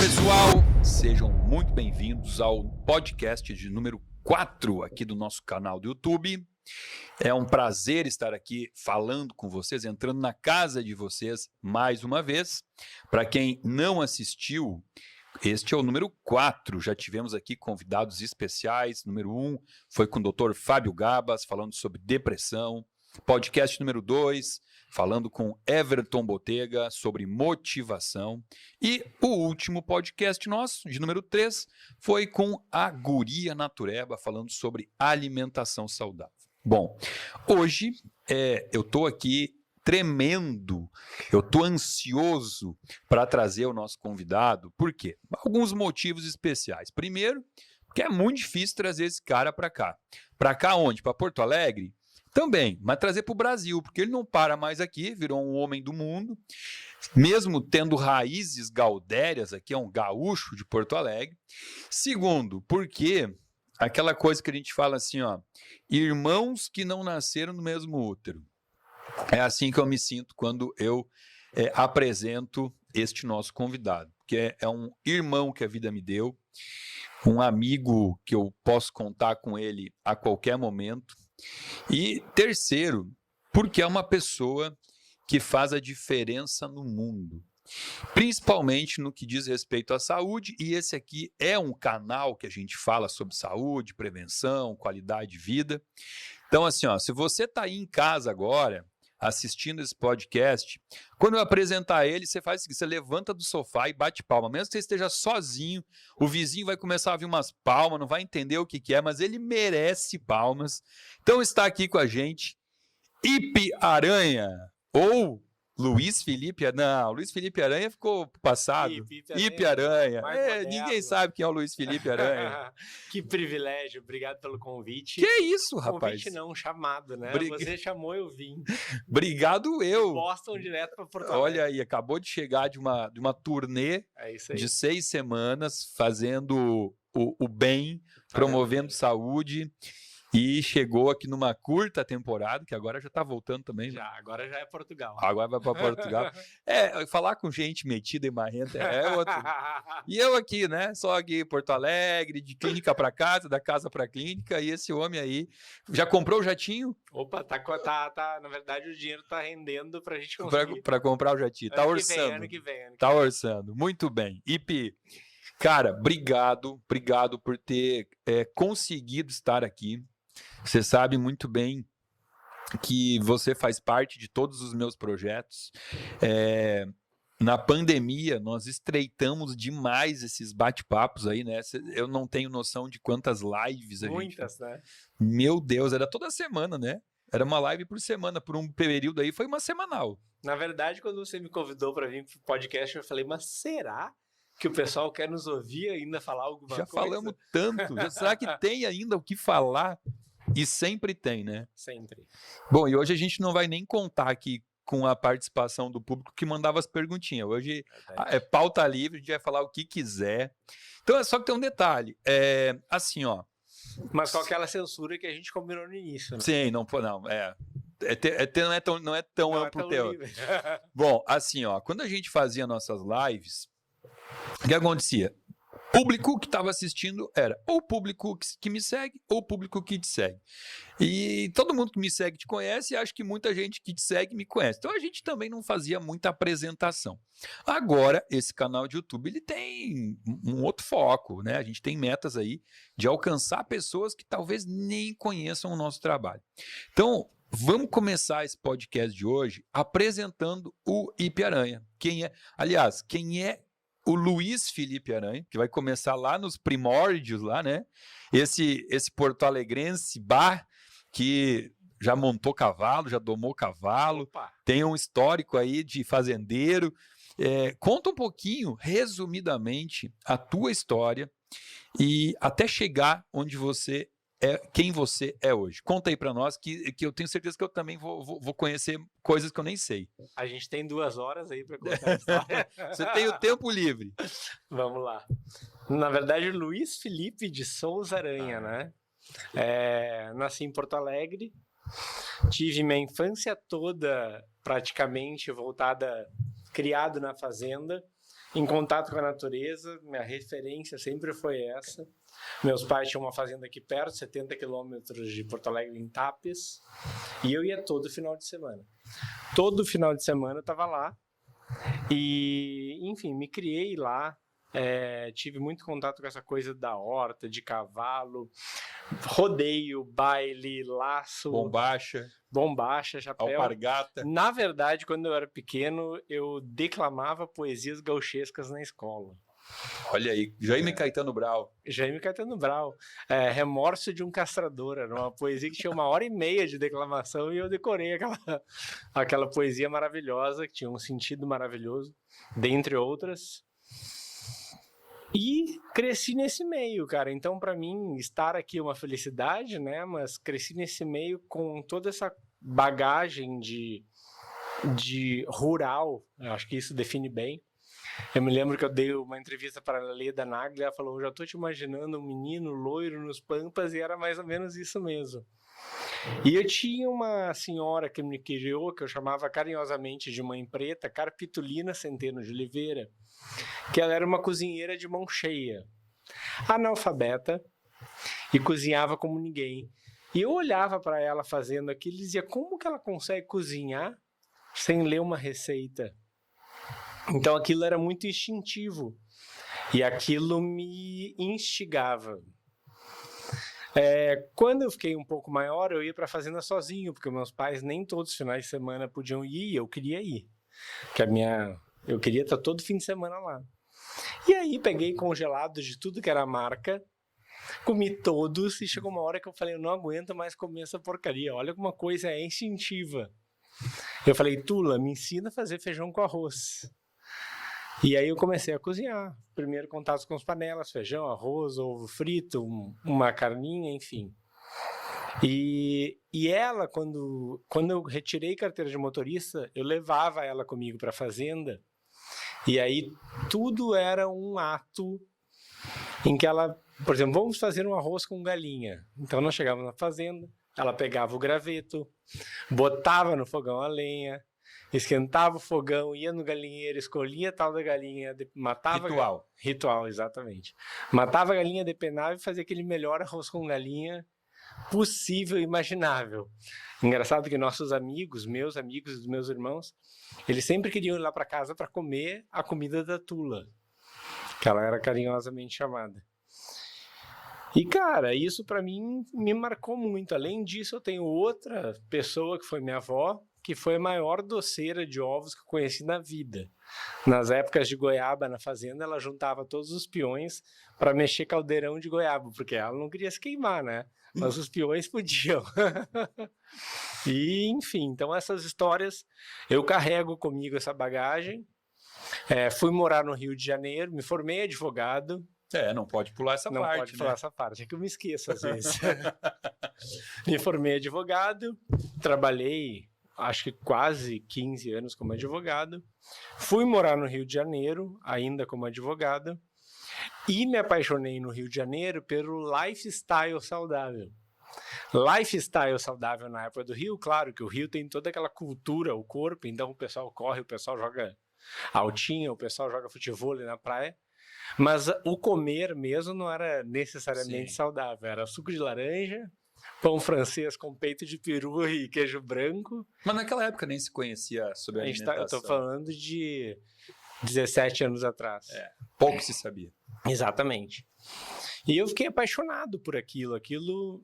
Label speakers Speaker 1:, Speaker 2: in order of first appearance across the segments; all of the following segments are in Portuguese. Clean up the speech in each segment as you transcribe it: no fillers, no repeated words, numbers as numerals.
Speaker 1: pessoal, sejam muito bem-vindos ao podcast de número 4 aqui do nosso canal do YouTube. É um prazer estar aqui falando com vocês, entrando na casa de vocês mais uma vez. Para quem não assistiu, este é o número 4, já tivemos aqui convidados especiais. Número 1 foi com o Dr. Fábio Gabas, falando sobre depressão. Podcast número 2, falando com Everton Botega sobre motivação. E o último podcast nosso, de número 3, foi com a Guria Natureba, falando sobre alimentação saudável. Bom, hoje eu estou aqui tremendo, eu estou ansioso para trazer o nosso convidado. Por quê? Alguns motivos especiais. Primeiro, porque é muito difícil trazer esse cara para cá. Para cá onde? Para Porto Alegre? Também, mas trazer para o Brasil, porque ele não para mais aqui, virou um homem do mundo, mesmo tendo raízes gaudérias aqui, é um gaúcho de Porto Alegre. Segundo, porque aquela coisa que a gente fala assim, ó, irmãos que não nasceram no mesmo útero. É assim que eu me sinto quando eu apresento este nosso convidado, que é um irmão que a vida me deu, um amigo que eu posso contar com ele a qualquer momento. E terceiro, porque é uma pessoa que faz a diferença no mundo, principalmente no que diz respeito à saúde, e esse aqui é um canal que a gente fala sobre saúde, prevenção, qualidade de vida. Então assim, ó, se você está aí em casa agora, assistindo esse podcast, quando eu apresentar ele, você faz o seguinte, você levanta do sofá e bate palma, mesmo que você esteja sozinho, o vizinho vai começar a ouvir umas palmas, não vai entender o que é, mas ele merece palmas. Então está aqui com a gente Ipe Aranha, ou Luiz Felipe, não, Luiz Felipe Aranha ficou passado. Ipe Aranha. Ninguém sabe quem é o Luiz Felipe Aranha.
Speaker 2: Que privilégio, obrigado pelo convite.
Speaker 1: Que isso, rapaz?
Speaker 2: Convite não, chamado, né? Você chamou, eu vim.
Speaker 1: Obrigado eu.
Speaker 2: De Boston direto para Porto Alegre.
Speaker 1: Olha aí, acabou de chegar de uma turnê de 6 semanas, fazendo o bem, promovendo saúde. E chegou aqui numa curta temporada, que agora já está voltando também.
Speaker 2: Já, agora já é Portugal.
Speaker 1: Agora vai para Portugal. Falar com gente metida e marrenta é outro. E eu aqui, né? Só aqui em Porto Alegre, de clínica para casa, da casa para clínica. E esse homem aí, já comprou o jatinho?
Speaker 2: Opa, na verdade o dinheiro está rendendo para a gente conseguir.
Speaker 1: Para comprar o jatinho. Tá orçando.
Speaker 2: Ano que vem.
Speaker 1: Tá orçando. Muito bem. Ipe, cara, obrigado por ter conseguido estar aqui. Você sabe muito bem que você faz parte de todos os meus projetos. Na pandemia, nós estreitamos demais esses bate-papos aí, né? Eu não tenho noção de quantas lives a gente...
Speaker 2: Muitas, né?
Speaker 1: Meu Deus, era toda semana, né? Era uma live por semana, por um período aí, foi uma semanal.
Speaker 2: Na verdade, quando você me convidou para vir para o podcast, eu falei, mas será que o pessoal quer nos ouvir ainda falar alguma coisa?
Speaker 1: Já falamos tanto, será que tem ainda o que falar? E sempre tem, né?
Speaker 2: Sempre.
Speaker 1: Bom, e hoje a gente não vai nem contar aqui com a participação do público que mandava as perguntinhas. Hoje é pauta livre, a gente vai falar o que quiser. Então, só que tem um detalhe. Assim, ó.
Speaker 2: Mas com aquela censura que a gente combinou no início, né?
Speaker 1: Sim, não. Não é tão amplo o teor. Bom, assim, ó. Quando a gente fazia nossas lives, o que acontecia? O público que estava assistindo era ou o público que me segue ou o público que te segue. E todo mundo que me segue te conhece e acho que muita gente que te segue me conhece. Então a gente também não fazia muita apresentação. Agora, esse canal de YouTube ele tem um outro foco, né? A gente tem metas aí de alcançar pessoas que talvez nem conheçam o nosso trabalho. Então, vamos começar esse podcast de hoje apresentando o Ipe Aranha. Quem é o Luiz Felipe Aranha, que vai começar lá nos primórdios, lá, né? Esse porto-alegrense que já montou cavalo, já domou cavalo,
Speaker 2: Opa.
Speaker 1: Tem um histórico aí de fazendeiro. Conta um pouquinho, resumidamente, a tua história e até chegar onde você quem você é hoje. Conta aí para nós que eu tenho certeza que eu também vou conhecer coisas que eu nem sei.
Speaker 2: A gente tem 2 horas aí para contar a história.
Speaker 1: Você tem o tempo livre.
Speaker 2: Vamos lá. Na verdade, Luiz Felipe de Souza Aranha, né? Nasci em Porto Alegre, tive minha infância toda praticamente criado na fazenda. em contato com a natureza, minha referência sempre foi essa. Meus pais tinham uma fazenda aqui perto, 70 quilômetros de Porto Alegre, em Tapes, e eu ia todo final de semana. Todo final de semana eu estava lá, e, enfim, me criei lá, tive muito contato com essa coisa da horta, de cavalo, rodeio, baile, laço, bombacha, chapéu.
Speaker 1: Alpargata.
Speaker 2: Na verdade, quando eu era pequeno, eu declamava poesias gauchescas na escola.
Speaker 1: Olha aí, Jaime Caetano Brau.
Speaker 2: Jaime Caetano Brau. Remorso de um Castrador. Era uma poesia que tinha 1h30 de declamação e eu decorei aquela poesia maravilhosa, que tinha um sentido maravilhoso, dentre outras. E cresci nesse meio, cara. Então, para mim, estar aqui é uma felicidade, né? Mas cresci nesse meio com toda essa bagagem de rural. Eu acho que isso define bem. Eu me lembro que eu dei uma entrevista para a Leda Nagli, ela falou, já estou te imaginando um menino loiro nos Pampas, e era mais ou menos isso mesmo. E eu tinha uma senhora que me criou, que eu chamava carinhosamente de Mãe Preta, Carpitulina Centeno de Oliveira, que ela era uma cozinheira de mão cheia, analfabeta, e cozinhava como ninguém. E eu olhava para ela fazendo aquilo e dizia, como que ela consegue cozinhar sem ler uma receita? Então aquilo era muito instintivo e aquilo me instigava. Quando eu fiquei um pouco maior, eu ia para a fazenda sozinho, porque meus pais nem todos os finais de semana podiam ir, e eu queria ir. Eu queria estar todo fim de semana lá. E aí peguei congelados de tudo que era marca, comi todos e chegou uma hora que eu falei, eu não aguento mais comer essa porcaria, olha como uma coisa é instintiva. Eu falei, Tula, me ensina a fazer feijão com arroz. E aí eu comecei a cozinhar. Primeiro contato com as panelas, feijão, arroz, ovo frito, uma carninha, enfim. E ela, quando eu retirei carteira de motorista, eu levava ela comigo para a fazenda. E aí tudo era um ato em que ela, por exemplo, vamos fazer um arroz com galinha. Então nós chegávamos na fazenda, ela pegava o graveto, botava no fogão a lenha, esquentava o fogão, ia no galinheiro, escolhia a tal da galinha, matava... Ritual, exatamente. Matava a galinha, depenava e fazia aquele melhor arroz com galinha possível e imaginável. Engraçado que nossos amigos, meus amigos e dos meus irmãos, eles sempre queriam ir lá para casa para comer a comida da Tula, que ela era carinhosamente chamada. E, cara, isso para mim me marcou muito. Além disso, eu tenho outra pessoa que foi minha avó, que foi a maior doceira de ovos que eu conheci na vida. Nas épocas de goiaba na fazenda, ela juntava todos os peões para mexer caldeirão de goiaba, porque ela não queria se queimar, né? Mas os peões podiam. E, enfim, então essas histórias, eu carrego comigo essa bagagem. Fui morar no Rio de Janeiro, me formei advogado.
Speaker 1: Não pode pular essa parte.
Speaker 2: Não pode pular essa parte, é que eu me esqueço às vezes. Me formei advogado, trabalhei acho que quase 15 anos como advogado. Fui morar no Rio de Janeiro, ainda como advogado, e me apaixonei no Rio de Janeiro pelo lifestyle saudável. Lifestyle saudável na época do Rio, claro que o Rio tem toda aquela cultura, o corpo, então o pessoal corre, o pessoal joga altinha, o pessoal joga futebol na praia, mas o comer mesmo não era necessariamente saudável, era suco de laranja, pão francês com peito de peru e queijo branco.
Speaker 1: Mas naquela época nem se conhecia sobre a alimentação.
Speaker 2: Eu estou falando de 17 anos atrás.
Speaker 1: Pouco se sabia.
Speaker 2: Exatamente. E eu fiquei apaixonado por aquilo.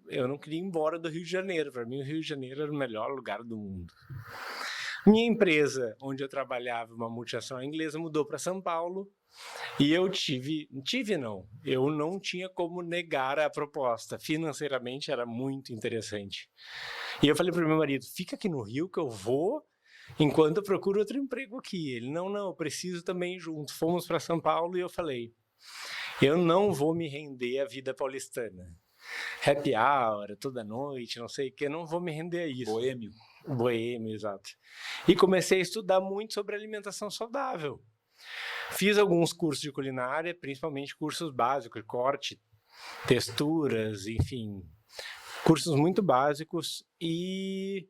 Speaker 2: Eu não queria ir embora do Rio de Janeiro. Para mim, o Rio de Janeiro era o melhor lugar do mundo. Minha empresa, onde eu trabalhava, uma multinacional inglesa, mudou para São Paulo. E eu eu não tinha como negar a proposta. Financeiramente era muito interessante. E eu falei para o meu marido, fica aqui no Rio que eu vou enquanto eu procuro outro emprego aqui. Ele, não, eu preciso também ir junto. Fomos para São Paulo e eu falei, eu não vou me render à vida paulistana. Happy hour, toda noite, não sei o que, não vou me render a isso. Boêmio, exato. E comecei a estudar muito sobre alimentação saudável. Fiz alguns cursos de culinária, principalmente cursos básicos, corte, texturas, enfim, cursos muito básicos, e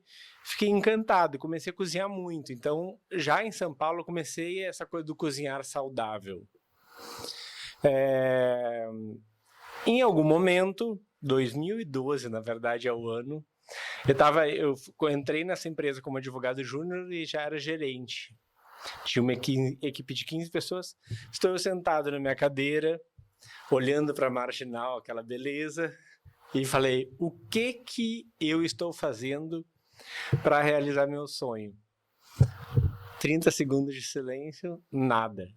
Speaker 2: fiquei encantado e comecei a cozinhar muito. Então, já em São Paulo, eu comecei essa coisa do cozinhar saudável. Em algum momento, 2012, na verdade, é o ano, eu entrei nessa empresa como advogado júnior e já era gerente. Tinha uma equipe de 15 pessoas. Estou eu sentado na minha cadeira, olhando para a marginal, aquela beleza, e falei, o que eu estou fazendo para realizar meu sonho? 30 segundos de silêncio, nada.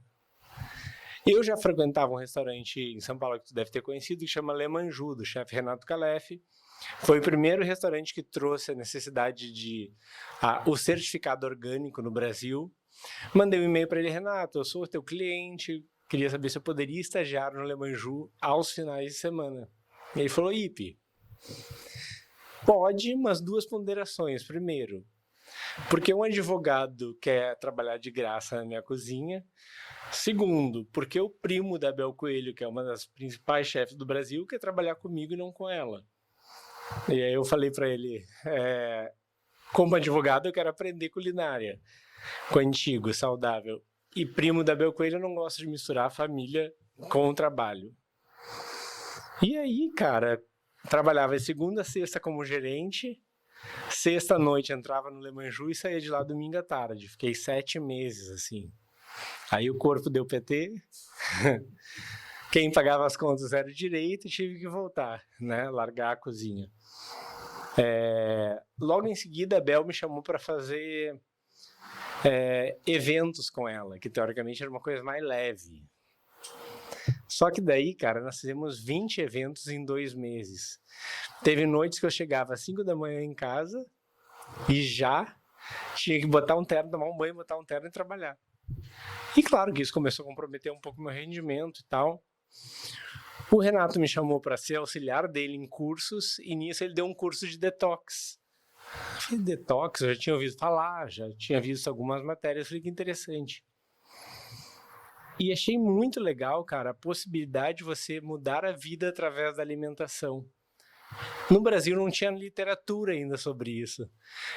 Speaker 2: Eu já frequentava um restaurante em São Paulo que tu deve ter conhecido, que chama Le Manjou, do chefe Renato Calef. Foi o primeiro restaurante que trouxe a necessidade de o certificado orgânico no Brasil. Mandei um e-mail para ele, Renato, eu sou teu cliente, queria saber se eu poderia estagiar no Le Manjou aos finais de semana. E ele falou, Ipe, pode, mas 2 ponderações. Primeiro, porque um advogado quer trabalhar de graça na minha cozinha. Segundo, porque o primo da Bel Coelho, que é uma das principais chefes do Brasil, quer trabalhar comigo e não com ela. E aí eu falei para ele, como advogado eu quero aprender culinária contigo, saudável. E primo da Bel Coelho, eu não gosto de misturar a família com o trabalho. E aí, cara, trabalhava de segunda a sexta como gerente, sexta à noite entrava no Le Manjou e saía de lá domingo à tarde. Fiquei 7 meses, assim. Aí o corpo deu PT, quem pagava as contas era o direito e tive que voltar, né? Largar a cozinha. Logo em seguida, a Bel me chamou para fazer eventos com ela, que teoricamente era uma coisa mais leve. Só que daí, cara, nós fizemos 20 eventos em 2 meses. Teve noites que eu chegava às 5 da manhã em casa e já tinha que botar um terno, tomar um banho, botar um terno e trabalhar. E claro que isso começou a comprometer um pouco o meu rendimento e tal. O Renato me chamou para ser auxiliar dele em cursos e nisso ele deu um curso de detox. Eu falei, detox? Eu já tinha ouvido falar, já tinha visto algumas matérias, falei que interessante. E achei muito legal, cara, a possibilidade de você mudar a vida através da alimentação. No Brasil não tinha literatura ainda sobre isso.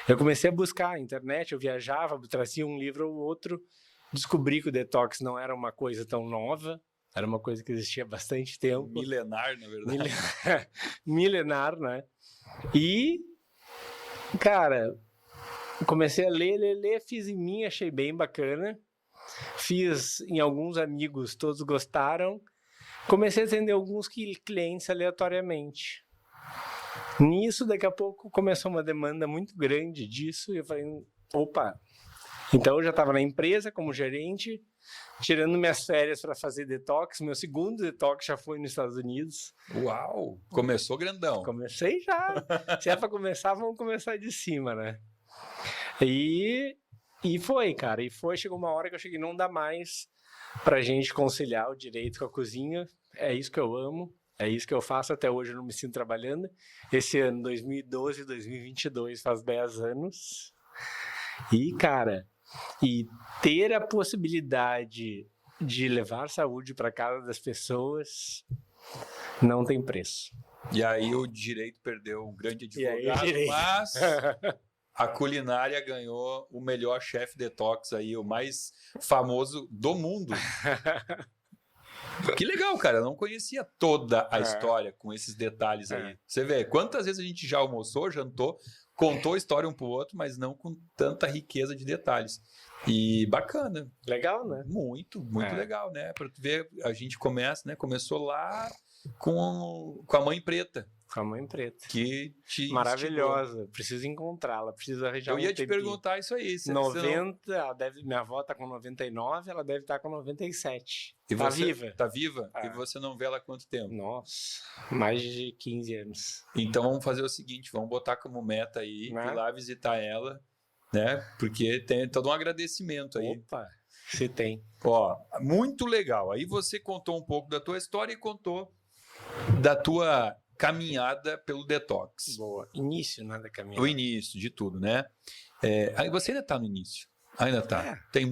Speaker 2: Eu comecei a buscar na internet, eu viajava, trazia um livro ou outro, descobri que o detox não era uma coisa tão nova, era uma coisa que existia há bastante tempo.
Speaker 1: Milenar, na verdade.
Speaker 2: Milenar, né? E, cara, comecei a ler, fiz em mim, achei bem bacana. Fiz em alguns amigos, todos gostaram. Comecei a atender alguns clientes aleatoriamente. Nisso, daqui a pouco, começou uma demanda muito grande disso. E eu falei, opa. Então, eu já estava na empresa como gerente, tirando minhas férias para fazer detox. Meu segundo detox já foi nos Estados Unidos.
Speaker 1: Uau! Começou grandão.
Speaker 2: Comecei já. Se é para começar, vamos começar de cima, né? E foi, cara. Chegou uma hora que eu cheguei, não dá mais pra gente conciliar o direito com a cozinha. É isso que eu amo. É isso que eu faço até hoje, eu não me sinto trabalhando. Esse ano, 2012, 2022, faz 10 anos. E, cara, ter a possibilidade de levar saúde para casa das pessoas não tem preço.
Speaker 1: E aí o direito perdeu um grande advogado, mas a culinária ganhou o melhor chefe detox aí, o mais famoso do mundo. Que legal, cara. Eu não conhecia toda a história com esses detalhes aí. Você vê, quantas vezes a gente já almoçou, jantou, contou a história um pro outro, mas não com tanta riqueza de detalhes. E bacana.
Speaker 2: Legal, né?
Speaker 1: Muito legal, né? Pra tu ver, a gente começou lá com a Mãe Preta.
Speaker 2: Com a Mãe Preta.
Speaker 1: Que te
Speaker 2: maravilhosa.
Speaker 1: instigou.
Speaker 2: Preciso encontrá-la. Preciso arranjar
Speaker 1: Eu ia te perguntar isso aí.
Speaker 2: 90, minha avó tá com 99, ela deve estar com 97.
Speaker 1: E
Speaker 2: tá
Speaker 1: você,
Speaker 2: viva.
Speaker 1: Tá viva? E você não vê ela há quanto tempo?
Speaker 2: Nossa, mais de 15 anos.
Speaker 1: Então vamos fazer o seguinte, vamos botar como meta aí, ir lá visitar ela, né? Porque tem todo um agradecimento aí.
Speaker 2: Opa, se tem.
Speaker 1: Ó, muito legal. Aí você contou um pouco da tua história e contou da tua caminhada pelo detox.
Speaker 2: Boa. Início, né, da caminhada.
Speaker 1: O início de tudo, né? Aí você ainda está no início. Ainda está. Tem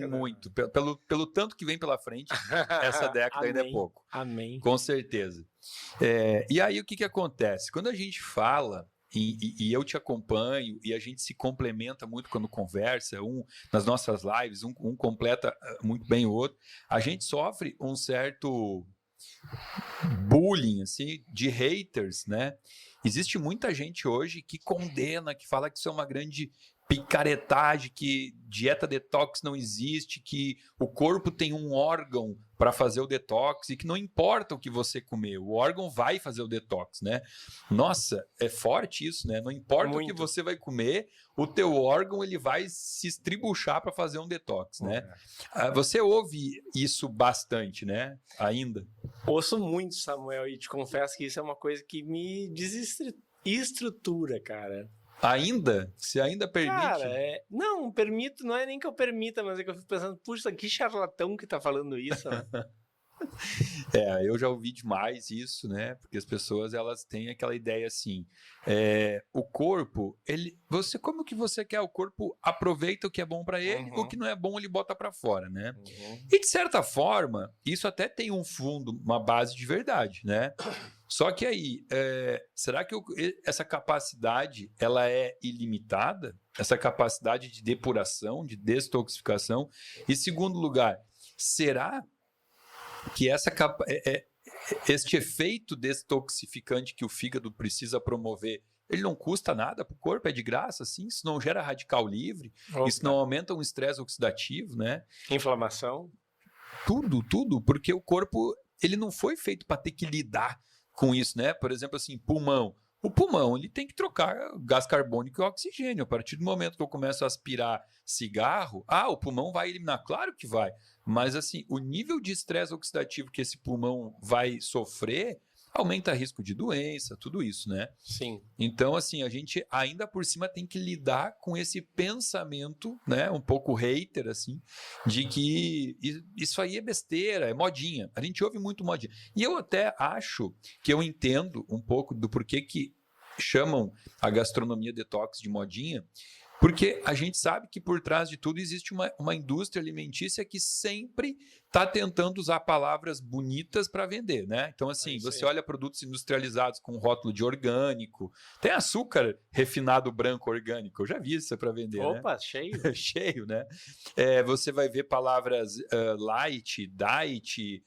Speaker 1: muito. Pelo tanto que vem pela frente, essa década ainda é pouco.
Speaker 2: Amém.
Speaker 1: Com certeza. E aí o que acontece? Quando a gente fala e eu te acompanho, e a gente se complementa muito quando conversa, nas nossas lives, um completa muito bem o outro, a gente sofre um certo bullying, assim, de haters, né? Existe muita gente hoje que condena, que fala que isso é uma grande picaretagem, que dieta detox não existe, que o corpo tem um órgão para fazer o detox e que não importa o que você comer, o órgão vai fazer o detox, né? Nossa, é forte isso, né? Não importa o que você vai comer, o teu órgão ele vai se estribuchar para fazer um detox, né? Você ouve isso bastante, né? Ainda?
Speaker 2: Ouço muito, Samuel, e te confesso que isso é uma coisa que me desestrutura, cara.
Speaker 1: Ainda? Você ainda permite?
Speaker 2: Cara, não, permito, não é nem que eu permita, mas é que eu fico pensando, puxa, que charlatão que tá falando isso, né?
Speaker 1: Eu já ouvi demais isso, né? Porque as pessoas, elas têm aquela ideia assim, o corpo, você como que você quer? O corpo aproveita o que é bom para ele, o que não é bom ele bota para fora, né? E de certa forma, isso até tem um fundo, uma base de verdade, né? Só que aí, será que essa capacidade, ela é ilimitada? Essa capacidade de depuração, de detoxificação? E segundo lugar, será que este efeito detoxificante que o fígado precisa promover, ele não custa nada para o corpo, é de graça, assim? Isso não gera radical livre? Isso não aumenta um estresse oxidativo, né?
Speaker 2: Inflamação?
Speaker 1: Tudo, porque o corpo, ele não foi feito para ter que lidar com isso, né? Por exemplo, assim, pulmão. O pulmão, ele tem que trocar gás carbônico e oxigênio. A partir do momento que eu começo a aspirar cigarro, o pulmão vai eliminar. Claro que vai. Mas, assim, o nível de estresse oxidativo que esse pulmão vai sofrer aumenta o risco de doença, tudo isso, né?
Speaker 2: Sim.
Speaker 1: Então, assim, a gente ainda por cima tem que lidar com esse pensamento, né? Um pouco hater, assim, de que isso aí é besteira, é modinha. A gente ouve muito modinha. E eu até acho que eu entendo um pouco do porquê que chamam a gastronomia detox de modinha, porque a gente sabe que por trás de tudo existe uma indústria alimentícia que sempre está tentando usar palavras bonitas para vender, né? Então, assim, você olha produtos industrializados com rótulo de orgânico, tem açúcar refinado branco orgânico, eu já vi isso para vender,
Speaker 2: Opa,
Speaker 1: né?
Speaker 2: cheio.
Speaker 1: Cheio, né? Você vai ver palavras light, diet,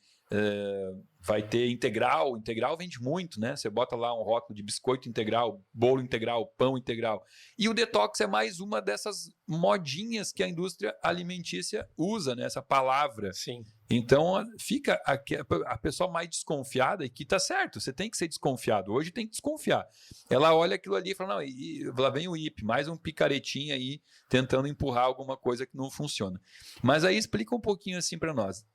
Speaker 1: vai ter integral vende muito, né? Você bota lá um rótulo de biscoito integral, bolo integral, pão integral. E o detox é mais uma dessas modinhas que a indústria alimentícia usa, né? Essa palavra.
Speaker 2: Sim.
Speaker 1: Então, fica a pessoa mais desconfiada, e que tá certo, você tem que ser desconfiado. Hoje tem que desconfiar. Ela olha aquilo ali e fala, não, lá vem o IP, mais um picaretinho aí, tentando empurrar alguma coisa que não funciona. Mas aí explica um pouquinho assim para nós.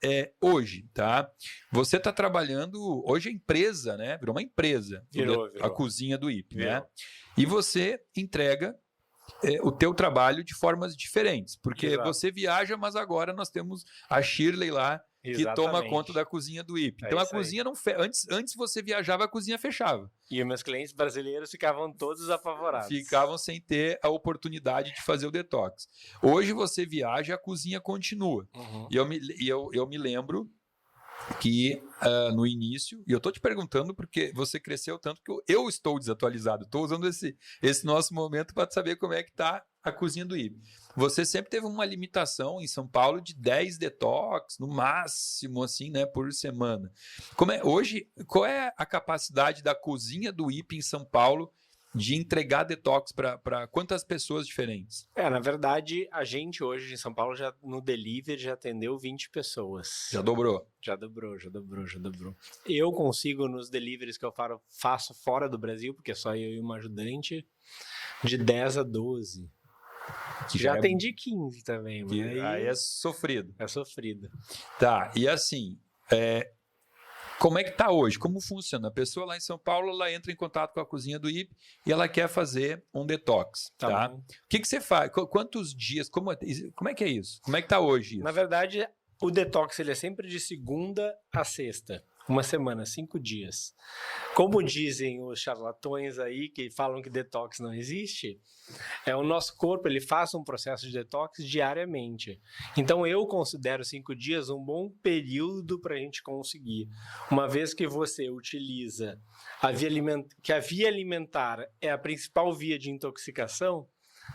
Speaker 1: Hoje, tá? Você tá trabalhando, hoje a empresa, né? Virou uma empresa, virou. A cozinha do IP, né? E você entrega o teu trabalho de formas diferentes, porque você viaja, mas agora nós temos a Shirley lá, que toma conta da cozinha do IP. Então a cozinha não antes você viajava, a cozinha fechava.
Speaker 2: E os meus clientes brasileiros ficavam todos apavorados.
Speaker 1: Ficavam sem ter a oportunidade de fazer o detox. Hoje você viaja, a cozinha continua. E eu me lembro que no início, e eu tô te perguntando porque você cresceu tanto que eu estou desatualizado, estou usando esse nosso momento para saber como é que tá a cozinha do IP. Você sempre teve uma limitação em São Paulo de 10 detox, no máximo, assim, né, por semana. Hoje, qual é a capacidade da cozinha do IP em São Paulo de entregar detox para quantas pessoas diferentes?
Speaker 2: Na verdade, a gente hoje em São Paulo, no delivery, já atendeu 20 pessoas.
Speaker 1: Já dobrou?
Speaker 2: Já dobrou. Eu consigo, nos deliveries que eu faço fora do Brasil, porque é só eu e uma ajudante, de 10 a 12. Já atendi 15 também.
Speaker 1: Aí é sofrido.
Speaker 2: É sofrido.
Speaker 1: Tá, e assim, como é que tá hoje? Como funciona? A pessoa lá em São Paulo, ela entra em contato com a cozinha do IP e ela quer fazer um detox, tá? O que você faz? Quantos dias? Como é que é isso? Como é que tá hoje isso?
Speaker 2: Na verdade, o detox ele é sempre de segunda a sexta. Uma semana, 5 dias. Como dizem os charlatões aí que falam que detox não existe, o nosso corpo ele faz um processo de detox diariamente. Então eu considero 5 dias um bom período para a gente conseguir. Uma vez que você utiliza que a via alimentar é a principal via de intoxicação,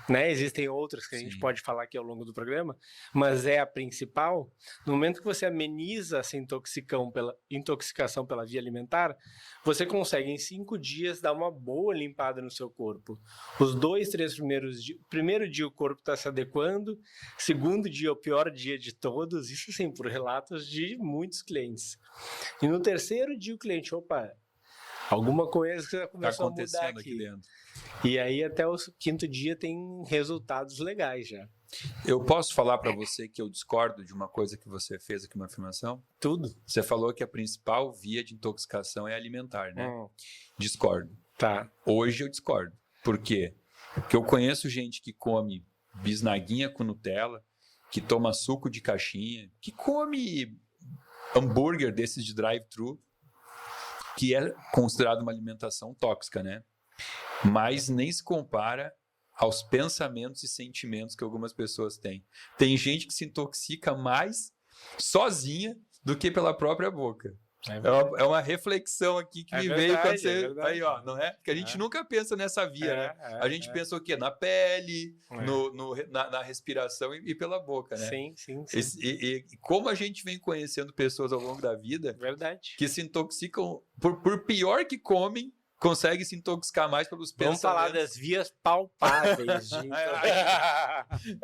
Speaker 2: né? Existem outras que a gente pode falar aqui ao longo do programa, mas é a principal. No momento que você ameniza essa intoxicação pela via alimentar, você consegue em 5 dias dar uma boa limpada no seu corpo. Os 2, 3 primeiros dias, primeiro dia o corpo está se adequando, segundo dia o pior dia de todos, isso sim, por relatos de muitos clientes. E no terceiro dia o cliente, opa, alguma coisa começou a mudar aqui dentro. E aí até o 5º dia tem resultados legais já.
Speaker 1: Eu posso falar para você que eu discordo de uma coisa que você fez aqui, uma afirmação?
Speaker 2: Tudo.
Speaker 1: Você falou que a principal via de intoxicação é alimentar, né? Discordo.
Speaker 2: Tá.
Speaker 1: Hoje eu discordo. Por quê? Porque eu conheço gente que come bisnaguinha com Nutella, que toma suco de caixinha, que come hambúrguer desses de drive-thru, que é considerado uma alimentação tóxica, né? Mas nem se compara aos pensamentos e sentimentos que algumas pessoas têm. Tem gente que se intoxica mais sozinha do que pela própria boca. É uma reflexão aqui que me veio quando você... Aí, ó, não é? Porque a gente nunca pensa nessa via, né? A gente pensa o quê? Na pele, na respiração e pela boca, né?
Speaker 2: Sim.
Speaker 1: E como a gente vem conhecendo pessoas ao longo da vida que se intoxicam, por pior que comem, consegue se intoxicar mais pelos pensamentos.
Speaker 2: Vamos falar das vias palpáveis.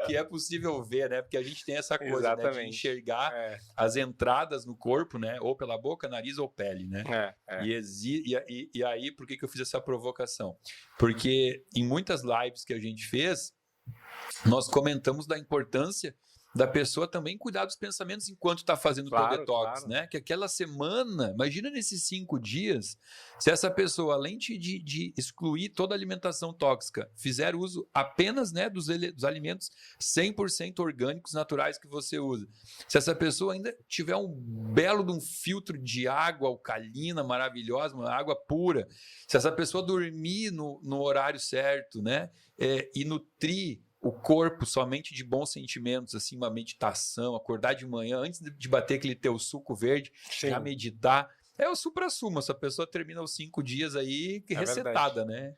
Speaker 1: Que é possível ver, né? Porque a gente tem essa coisa, né, de enxergar as entradas no corpo, né? Ou pela boca, nariz ou pele, né? E aí, por que eu fiz essa provocação? Porque em muitas lives que a gente fez, nós comentamos da importância da pessoa também cuidar dos pensamentos enquanto está fazendo o detox, né? Que aquela semana, imagina nesses 5 dias, se essa pessoa, além de excluir toda a alimentação tóxica, fizer uso apenas, né, dos alimentos 100% orgânicos, naturais que você usa. Se essa pessoa ainda tiver um belo de um filtro de água alcalina maravilhosa, uma água pura, se essa pessoa dormir no horário certo, né, e nutrir o corpo somente de bons sentimentos, assim, uma meditação, acordar de manhã, antes de bater aquele teu suco verde, já meditar. É o supra-sumo, essa pessoa termina os 5 dias aí resetada, né?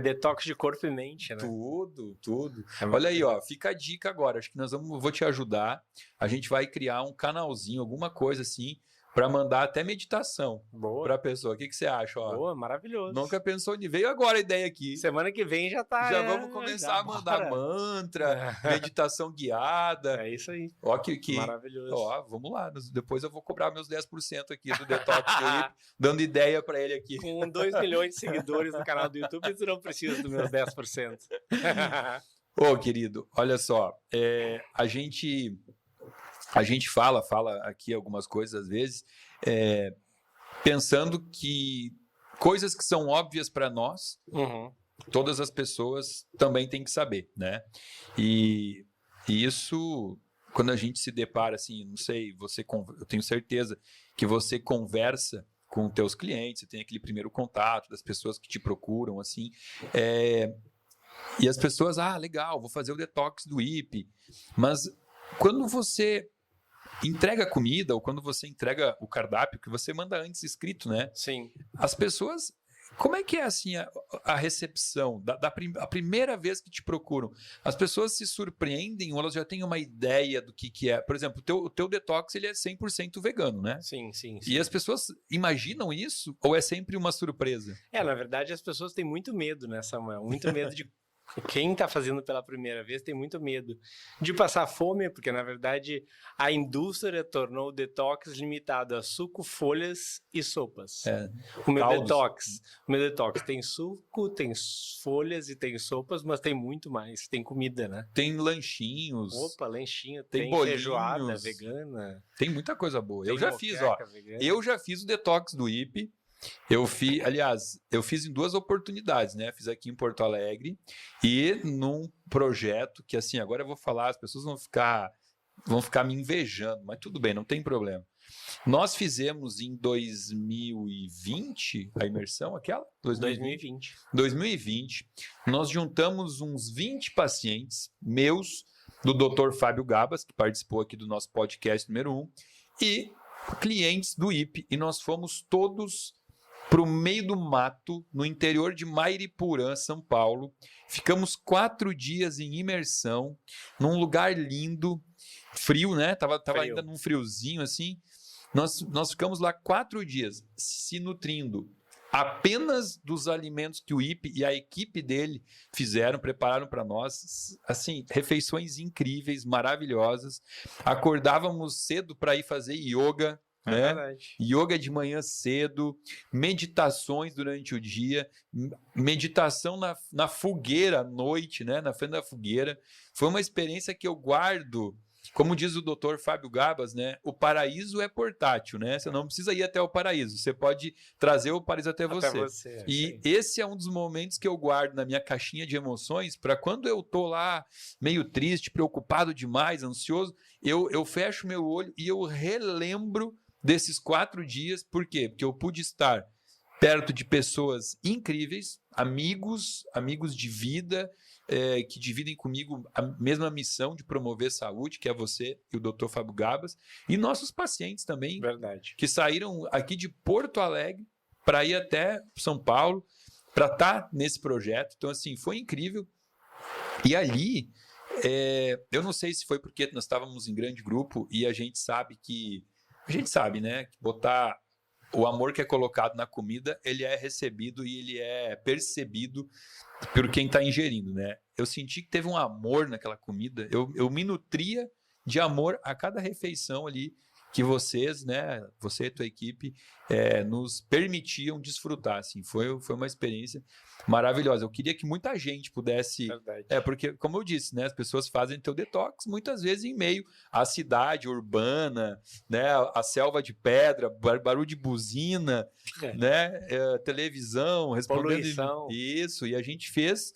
Speaker 2: Detox de corpo e mente, né?
Speaker 1: Tudo. Olha aí, ó, fica a dica agora, acho que vou te ajudar, a gente vai criar um canalzinho, alguma coisa assim, para mandar até meditação para a pessoa. O que você acha? Ó?
Speaker 2: Boa, maravilhoso.
Speaker 1: Nunca pensou nisso. Veio agora a ideia aqui.
Speaker 2: Semana que vem já tá.
Speaker 1: Já vamos começar a mandar mantra, meditação guiada.
Speaker 2: É isso aí.
Speaker 1: Ó, que
Speaker 2: maravilhoso.
Speaker 1: Ó, vamos lá. Depois eu vou cobrar meus 10% aqui do Detox Felipe, dando ideia para ele aqui.
Speaker 2: Com 2 milhões de seguidores no canal do YouTube, você não precisa dos meus 10%.
Speaker 1: Ô, querido, olha só. A gente fala aqui algumas coisas às vezes, pensando que coisas que são óbvias para nós, todas as pessoas também têm que saber, né? E isso, quando a gente se depara, assim, não sei, eu tenho certeza que você conversa com teus clientes, você tem aquele primeiro contato das pessoas que te procuram, assim, e as pessoas, legal, vou fazer o detox do IP, mas quando você entrega a comida ou quando você entrega o cardápio que você manda antes escrito, né?
Speaker 2: Sim.
Speaker 1: As pessoas, como é que é assim a recepção a primeira vez que te procuram? As pessoas se surpreendem ou elas já têm uma ideia do que é? Por exemplo, o teu detox ele é 100% vegano, né?
Speaker 2: Sim.
Speaker 1: E as pessoas imaginam isso ou é sempre uma surpresa?
Speaker 2: Na verdade as pessoas têm muito medo, né, Samuel? Muito medo de... Quem está fazendo pela primeira vez tem muito medo de passar fome, porque, na verdade, a indústria tornou o detox limitado a suco, folhas e sopas. O meu detox tem suco, tem folhas e tem sopas, mas tem muito mais. Tem comida, né?
Speaker 1: Tem lanchinhos.
Speaker 2: Opa, lanchinho.
Speaker 1: Tem
Speaker 2: feijoada vegana.
Speaker 1: Tem muita coisa boa. Eu já fiz, ó. Vegana. Eu já fiz o detox do IP. Eu fiz em 2 oportunidades, né? Fiz aqui em Porto Alegre e num projeto que, assim, agora eu vou falar, as pessoas vão ficar me invejando, mas tudo bem, não tem problema. Nós fizemos em 2020 a imersão, aquela? 2020. Nós juntamos uns 20 pacientes meus, do Dr. Fábio Gabas, que participou aqui do nosso podcast número 1, e clientes do IPE. E nós fomos todos para o meio do mato, no interior de Mairiporã, São Paulo. Ficamos 4 dias em imersão, num lugar lindo, frio, né? Tava ainda num friozinho assim. Nós ficamos lá 4 dias, se nutrindo apenas dos alimentos que o IPE e a equipe dele prepararam para nós, assim, refeições incríveis, maravilhosas. Acordávamos cedo para ir fazer yoga, né?
Speaker 2: Verdade.
Speaker 1: Yoga de manhã cedo, meditações durante o dia, meditação na fogueira à noite, né? Na frente da fogueira. Foi uma experiência que eu guardo. Como diz o Dr. Fábio Gabas, né? O paraíso é portátil, né? Você não precisa ir até o paraíso, você pode trazer o paraíso até você. E esse é um dos momentos que eu guardo na minha caixinha de emoções para quando eu tô lá meio triste, preocupado demais, ansioso, eu fecho meu olho e eu relembro desses 4 dias. Por quê? Porque eu pude estar perto de pessoas incríveis, amigos de vida, que dividem comigo a mesma missão de promover saúde, que é você e o Dr. Fábio Gabas, e nossos pacientes também,
Speaker 2: Verdade,
Speaker 1: que saíram aqui de Porto Alegre para ir até São Paulo, para estar nesse projeto. Então, assim, foi incrível. E ali, eu não sei se foi porque nós estávamos em grande grupo e a gente sabe, né, que botar o amor que é colocado na comida, ele é recebido e ele é percebido por quem está ingerindo, né? Eu senti que teve um amor naquela comida. Eu me nutria de amor a cada refeição ali que vocês, né, você e tua equipe, nos permitiam desfrutar, assim. Foi uma experiência maravilhosa. Eu queria que muita gente pudesse...
Speaker 2: verdade.
Speaker 1: Porque, como eu disse, né, as pessoas fazem teu detox muitas vezes em meio à cidade urbana, né, a selva de pedra, barulho de buzina, né, televisão, respondendo...
Speaker 2: Poluição.
Speaker 1: Isso, e a gente fez...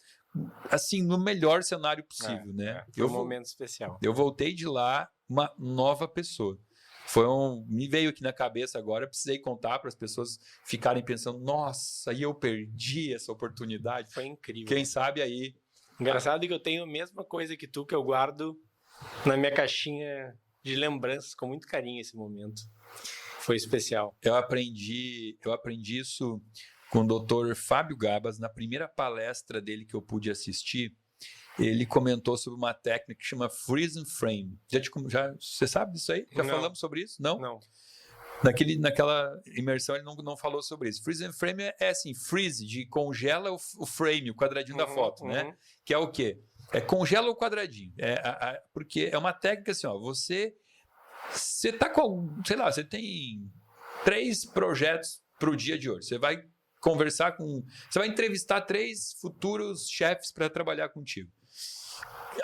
Speaker 1: assim, no melhor cenário possível, né?
Speaker 2: Foi um momento especial.
Speaker 1: Eu voltei de lá uma nova pessoa. Me veio aqui na cabeça agora, precisei contar para as pessoas ficarem pensando, nossa, aí eu perdi essa oportunidade.
Speaker 2: Foi incrível.
Speaker 1: Quem sabe aí...
Speaker 2: Engraçado que eu tenho a mesma coisa que tu, que eu guardo na minha caixinha de lembranças com muito carinho esse momento. Foi especial.
Speaker 1: Eu aprendi isso com o Dr. Fábio Gabas, na primeira palestra dele que eu pude assistir. Ele comentou sobre uma técnica que chama Freeze and Frame. Você sabe disso aí? Já falamos sobre isso? Não?
Speaker 2: Não.
Speaker 1: Naquela imersão ele não falou sobre isso. Freeze and Frame é assim, freeze, de congela o frame, o quadradinho da foto, né? Que é o quê? Congela o quadradinho. Porque é uma técnica assim, ó, você tá com, sei lá, você tem 3 projetos para o dia de hoje. Você vai você vai entrevistar 3 futuros chefes para trabalhar contigo.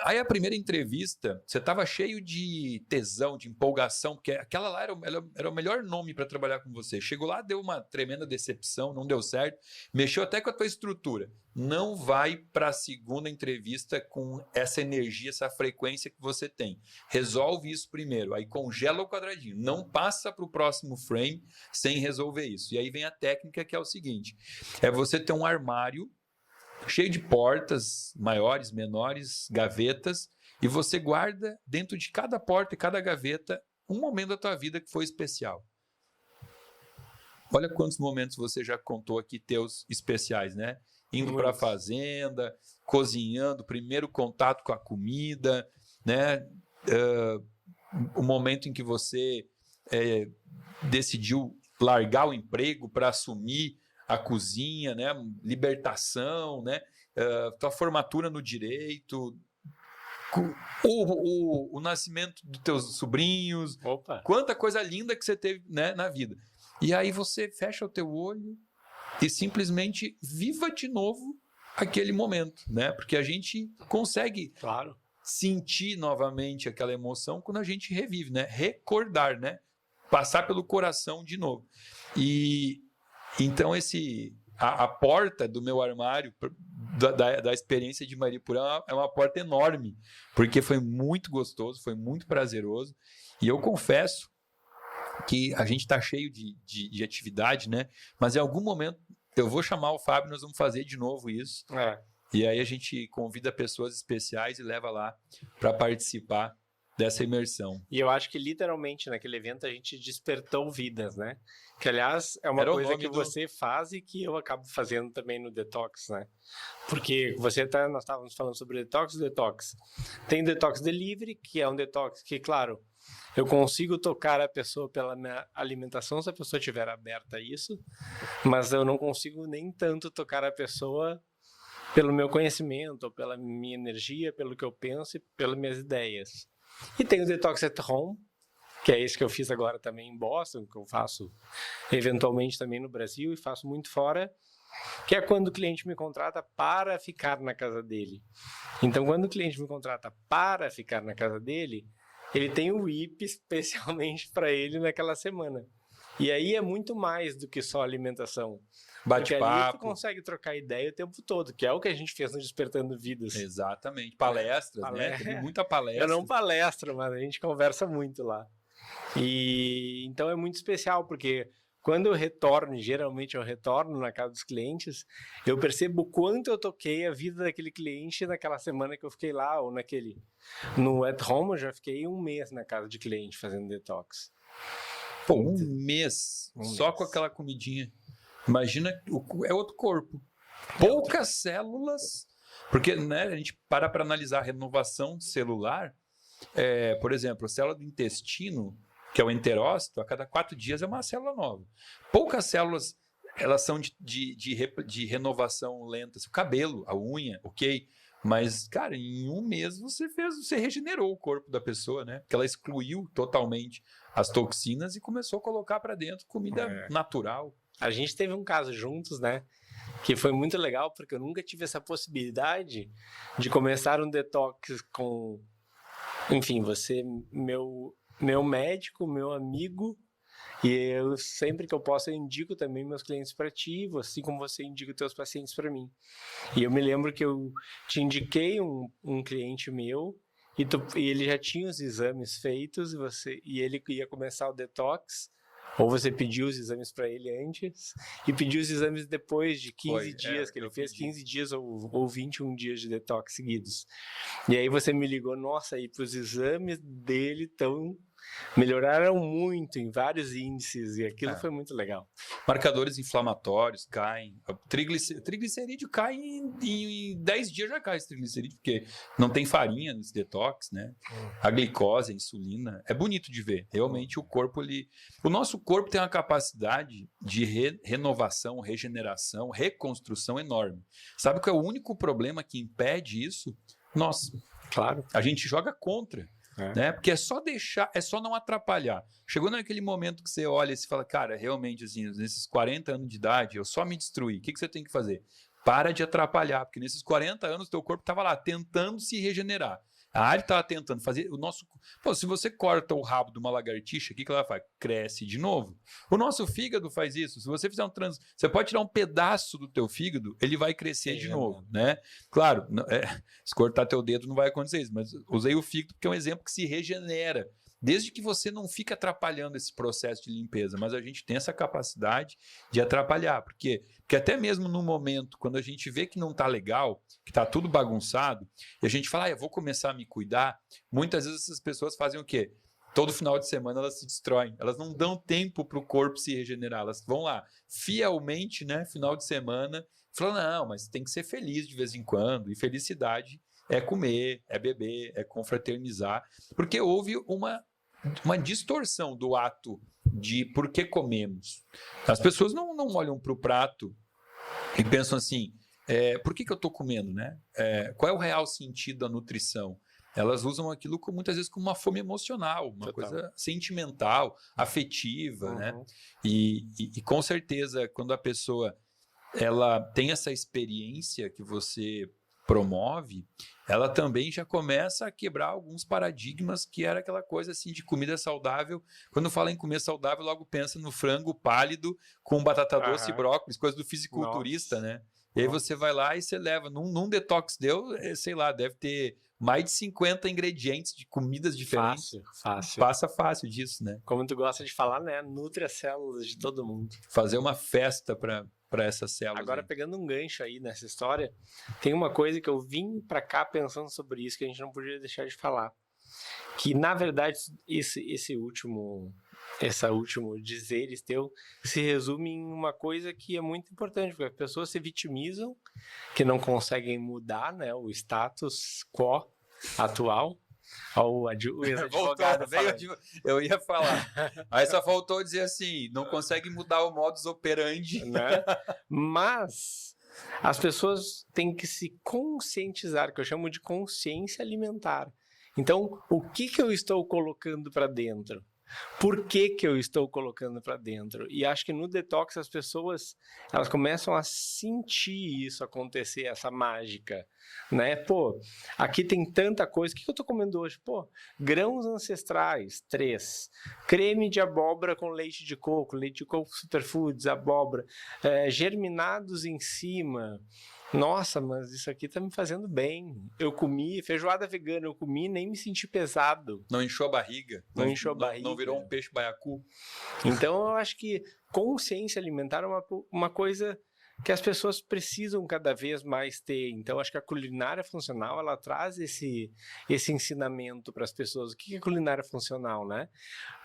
Speaker 1: Aí a primeira entrevista, você estava cheio de tesão, de empolgação, porque aquela lá era o melhor nome para trabalhar com você. Chegou lá, deu uma tremenda decepção, não deu certo, mexeu até com a tua estrutura. Não vai para a segunda entrevista com essa energia, essa frequência que você tem. Resolve isso primeiro, aí congela o quadradinho. Não passa para o próximo frame sem resolver isso. E aí vem a técnica, que é o seguinte, é você ter um armário cheio de portas, maiores, menores, gavetas, e você guarda dentro de cada porta e cada gaveta um momento da tua vida que foi especial. Olha quantos momentos você já contou aqui teus especiais, né? Indo para a fazenda, cozinhando, primeiro contato com a comida, né? O momento em que você decidiu largar o emprego para assumir a cozinha, né? Libertação, né? Tua formatura no direito, o nascimento dos teus sobrinhos.
Speaker 2: Opa.
Speaker 1: Quanta coisa linda que você teve, né, na vida. E aí você fecha o teu olho e simplesmente viva de novo aquele momento, né? Porque a gente consegue sentir novamente aquela emoção quando a gente revive, né? Recordar, né? Passar pelo coração de novo. E então a porta do meu armário da experiência de Maripurá é uma porta enorme, porque foi muito gostoso, foi muito prazeroso, e eu confesso que a gente está cheio de atividade, né? Mas em algum momento eu vou chamar o Fábio, nós vamos fazer de novo isso, e aí a gente convida pessoas especiais e leva lá para participar dessa imersão.
Speaker 2: E eu acho que literalmente naquele evento a gente despertou vidas, né? Que aliás é uma
Speaker 1: Era o
Speaker 2: coisa
Speaker 1: nome
Speaker 2: que
Speaker 1: do-
Speaker 2: você faz e que eu acabo fazendo também no detox, né? Porque nós estávamos falando sobre detox. Tem detox delivery, que é um detox que, claro, eu consigo tocar a pessoa pela minha alimentação se a pessoa estiver aberta a isso, mas eu não consigo nem tanto tocar a pessoa pelo meu conhecimento, ou pela minha energia, pelo que eu penso e pelas minhas ideias. E tem o Detox at Home, que é esse que eu fiz agora também em Boston, que eu faço eventualmente também no Brasil e faço muito fora, que é quando o cliente me contrata para ficar na casa dele. Então, quando o cliente me contrata para ficar na casa dele, ele tem o VIP especialmente para ele naquela semana. E aí é muito mais do que só alimentação. Porque ali tu
Speaker 1: Bate-papo.
Speaker 2: consegue trocar ideia o tempo todo, que é o que a gente fez no Despertando Vidas.
Speaker 1: Exatamente. Palestras, né? Teve muita palestra.
Speaker 2: Eu não palestro, mas a gente conversa muito lá. E então é muito especial, porque quando eu retorno, geralmente eu retorno na casa dos clientes, eu percebo o quanto eu toquei a vida daquele cliente naquela semana que eu fiquei lá, ou no At Home eu já fiquei 1 mês na casa de cliente fazendo detox.
Speaker 1: Pô, 1 mês só com aquela comidinha. Imagina, é outro corpo. Poucas células, porque, né, a gente para analisar a renovação celular. Por exemplo, a célula do intestino, que é o enterócito, a cada 4 dias é uma célula nova. Poucas células, elas são de renovação lenta. O cabelo, a unha, ok. Mas, cara, em 1 mês você regenerou o corpo da pessoa, né? Porque ela excluiu totalmente as toxinas e começou a colocar para dentro comida natural.
Speaker 2: A gente teve um caso juntos, né? Que foi muito legal, porque eu nunca tive essa possibilidade de começar um detox com... Enfim, você, meu médico, meu amigo, e eu sempre que eu posso eu indico também meus clientes para ti, assim como você indica os teus pacientes para mim. E eu me lembro que eu te indiquei um cliente meu e ele já tinha os exames feitos e ele ia começar o detox. Ou você pediu os exames para ele antes e pediu os exames depois de 15 dias, que ele fez 15 dias ou 21 dias de detox seguidos. E aí você me ligou, nossa, e para os exames dele melhoraram muito em vários índices e aquilo foi muito legal.
Speaker 1: Marcadores inflamatórios caem, triglicerídeo cai em 10 dias já cai esse triglicerídeo, porque não tem farinha nesse detox, né? A glicose, a insulina, é bonito de ver. Realmente o corpo, o nosso corpo tem uma capacidade de renovação, regeneração, reconstrução enorme. Sabe qual é o único problema que impede isso? Nós.
Speaker 2: Claro.
Speaker 1: A gente joga contra. Né? Porque é só deixar, é só não atrapalhar. Chegou naquele momento que você olha e você fala, cara, realmente, assim, nesses 40 anos de idade, eu só me destruí. O que você tem que fazer? Para de atrapalhar, porque nesses 40 anos, teu corpo estava lá, tentando se regenerar. A área estava tentando fazer o nosso... Pô, se você corta o rabo de uma lagartixa, o que ela faz? Cresce de novo. O nosso fígado faz isso. Se você fizer você pode tirar um pedaço do teu fígado, ele vai crescer de novo, né? Claro, se cortar teu dedo não vai acontecer isso, mas usei o fígado porque é um exemplo que se regenera. Desde que você não fique atrapalhando esse processo de limpeza, mas a gente tem essa capacidade de atrapalhar. Por quê? Porque até mesmo no momento, quando a gente vê que não está legal, que está tudo bagunçado, e a gente fala, eu vou começar a me cuidar, muitas vezes essas pessoas fazem o quê? Todo final de semana elas se destroem, elas não dão tempo para o corpo se regenerar, elas vão lá fielmente, né, final de semana, falam, não, mas tem que ser feliz de vez em quando, e felicidade é comer, é beber, é confraternizar, porque houve uma distorção do ato de por que comemos. As pessoas não olham para o prato e pensam assim, por que eu estou comendo, né? Qual é o real sentido da nutrição? Elas usam aquilo muitas vezes como uma fome emocional, uma coisa sentimental, afetiva, né? E com certeza, quando a pessoa ela tem essa experiência que você promove, ela também já começa a quebrar alguns paradigmas que era aquela coisa assim de comida saudável. Quando fala em comer saudável, logo pensa no frango pálido com batata doce e brócolis, coisa do fisiculturista, né? E aí você vai lá e você leva. Num detox sei lá, deve ter mais de 50 ingredientes de comidas diferentes.
Speaker 2: Fácil.
Speaker 1: Passa fácil disso, né?
Speaker 2: Como tu gosta de falar, né? Nutre as células de todo mundo.
Speaker 1: Fazer uma festa para essas células.
Speaker 2: Agora,
Speaker 1: aí.
Speaker 2: pegando um gancho aí nessa história, tem uma coisa que eu vim pra cá pensando sobre isso, que a gente não podia deixar de falar. Que, na verdade, esse último dizeres teu se resume em uma coisa que é muito importante, porque as pessoas se vitimizam, que não conseguem mudar, né, o status quo atual. O ex-advogado
Speaker 1: eu ia falar. Aí só faltou dizer assim, não consegue mudar o modus operandi.
Speaker 2: Né? Mas as pessoas têm que se conscientizar, que eu chamo de consciência alimentar. Então, o que eu estou colocando para dentro? Por que eu estou colocando para dentro? E acho que no detox as pessoas, elas começam a sentir isso acontecer, essa mágica, né? Pô, aqui tem tanta coisa. O que eu estou comendo hoje? Pô, grãos ancestrais, 3. Creme de abóbora com leite de coco superfoods, abóbora, germinados em cima. Nossa, mas isso aqui tá me fazendo bem. Eu comi feijoada vegana, nem me senti pesado.
Speaker 1: Não inchou a barriga. Não virou um peixe baiacu.
Speaker 2: Então, eu acho que consciência alimentar é uma coisa que as pessoas precisam cada vez mais ter. Então, acho que a culinária funcional, ela traz esse ensinamento para as pessoas. O que é culinária funcional, né?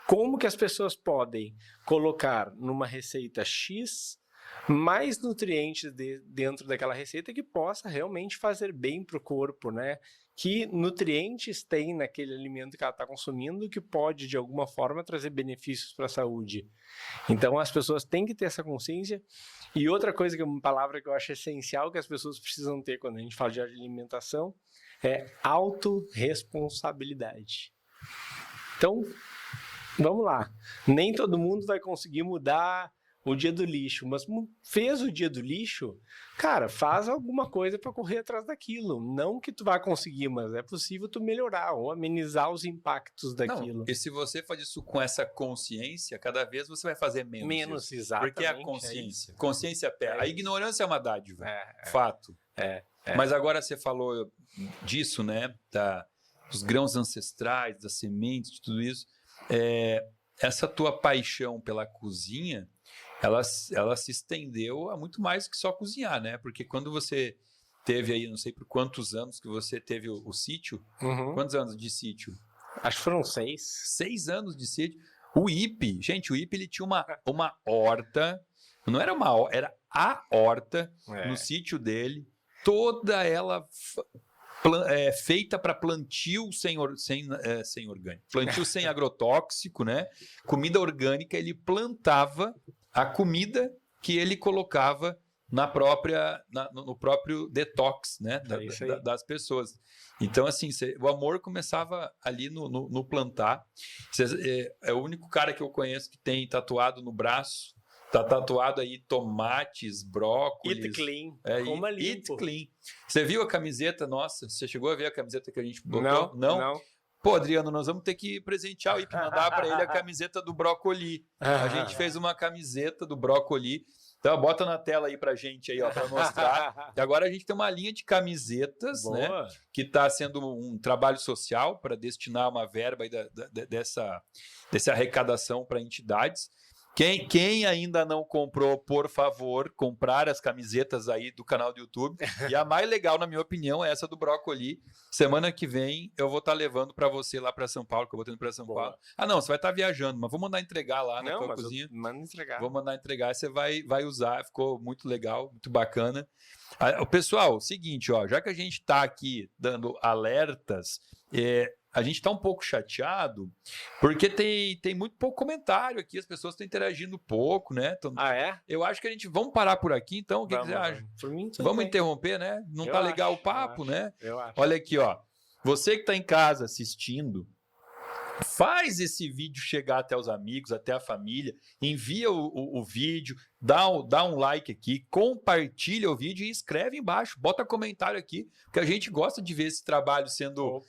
Speaker 2: Como que as pessoas podem colocar numa receita X mais nutrientes dentro daquela receita que possa realmente fazer bem para o corpo, né? Que nutrientes tem naquele alimento que ela está consumindo que pode, de alguma forma, trazer benefícios para a saúde. Então, as pessoas têm que ter essa consciência. E outra coisa, que é uma palavra que eu acho essencial que as pessoas precisam ter quando a gente fala de alimentação, é autorresponsabilidade. Então, vamos lá. Nem todo mundo vai conseguir mudar o dia do lixo, mas fez o dia do lixo, cara, faz alguma coisa para correr atrás daquilo. Não que tu vai conseguir, mas é possível tu melhorar ou amenizar os impactos daquilo.
Speaker 1: Não, e se você faz isso com essa consciência, cada vez você vai fazer menos.
Speaker 2: Menos, exatamente.
Speaker 1: Porque é a consciência. Consciência pega. A ignorância é uma dádiva. Fato. Mas agora você falou disso, né? Dos grãos ancestrais, das sementes, de tudo isso. Essa tua paixão pela cozinha, ela se estendeu a muito mais que só cozinhar, né? Porque quando você teve aí, não sei por quantos anos que você teve o sítio, quantos anos de sítio?
Speaker 2: Acho que foram 6.
Speaker 1: 6 anos de sítio. O Ipe, gente, ele tinha uma horta, não era uma horta, era a horta no sítio dele, toda ela feita para plantio sem orgânico, plantio sem agrotóxico, né? Comida orgânica, ele plantava a comida que ele colocava no próprio detox, né? Das pessoas. Então, assim, o amor começava ali no plantar. É o único cara que eu conheço que tem tatuado no braço. Tá tatuado aí tomates, brócolis.
Speaker 2: Eat clean.
Speaker 1: Coma limpo. Eat clean. Você viu a camiseta nossa? Você chegou a ver a camiseta que a gente botou?
Speaker 2: Não.
Speaker 1: Pô, Adriano, nós vamos ter que presentear o Ipe, mandar para ele a camiseta do brócoli. A gente fez uma camiseta do brócoli. Então, bota na tela aí pra gente aí, ó, para mostrar. E agora a gente tem uma linha de camisetas, né? Que está sendo um trabalho social para destinar uma verba aí dessa arrecadação para entidades. Quem ainda não comprou, por favor, comprar as camisetas aí do canal do YouTube. E a mais legal, na minha opinião, é essa do brócoli. Semana que vem eu vou estar levando para você lá para São Paulo, que eu vou tendo para São Paulo. Ah, não, você vai estar viajando, mas vou mandar entregar lá na tua cozinha.
Speaker 2: Manda entregar.
Speaker 1: Vou mandar entregar, você vai usar. Ficou muito legal, muito bacana. Pessoal, seguinte, ó, já que a gente está aqui dando alertas, a gente está um pouco chateado porque tem muito pouco comentário aqui, as pessoas estão interagindo pouco, né? Eu acho que vamos parar por aqui, então. O que você acha?
Speaker 2: Por mim,
Speaker 1: vamos interromper, né? Não tá legal o papo, né?
Speaker 2: Eu acho.
Speaker 1: Olha aqui, ó. Você que está em casa assistindo, faz esse vídeo chegar até os amigos, até a família, envia o vídeo, dá um like aqui, compartilha o vídeo e escreve embaixo, bota comentário aqui, porque a gente gosta de ver esse trabalho sendo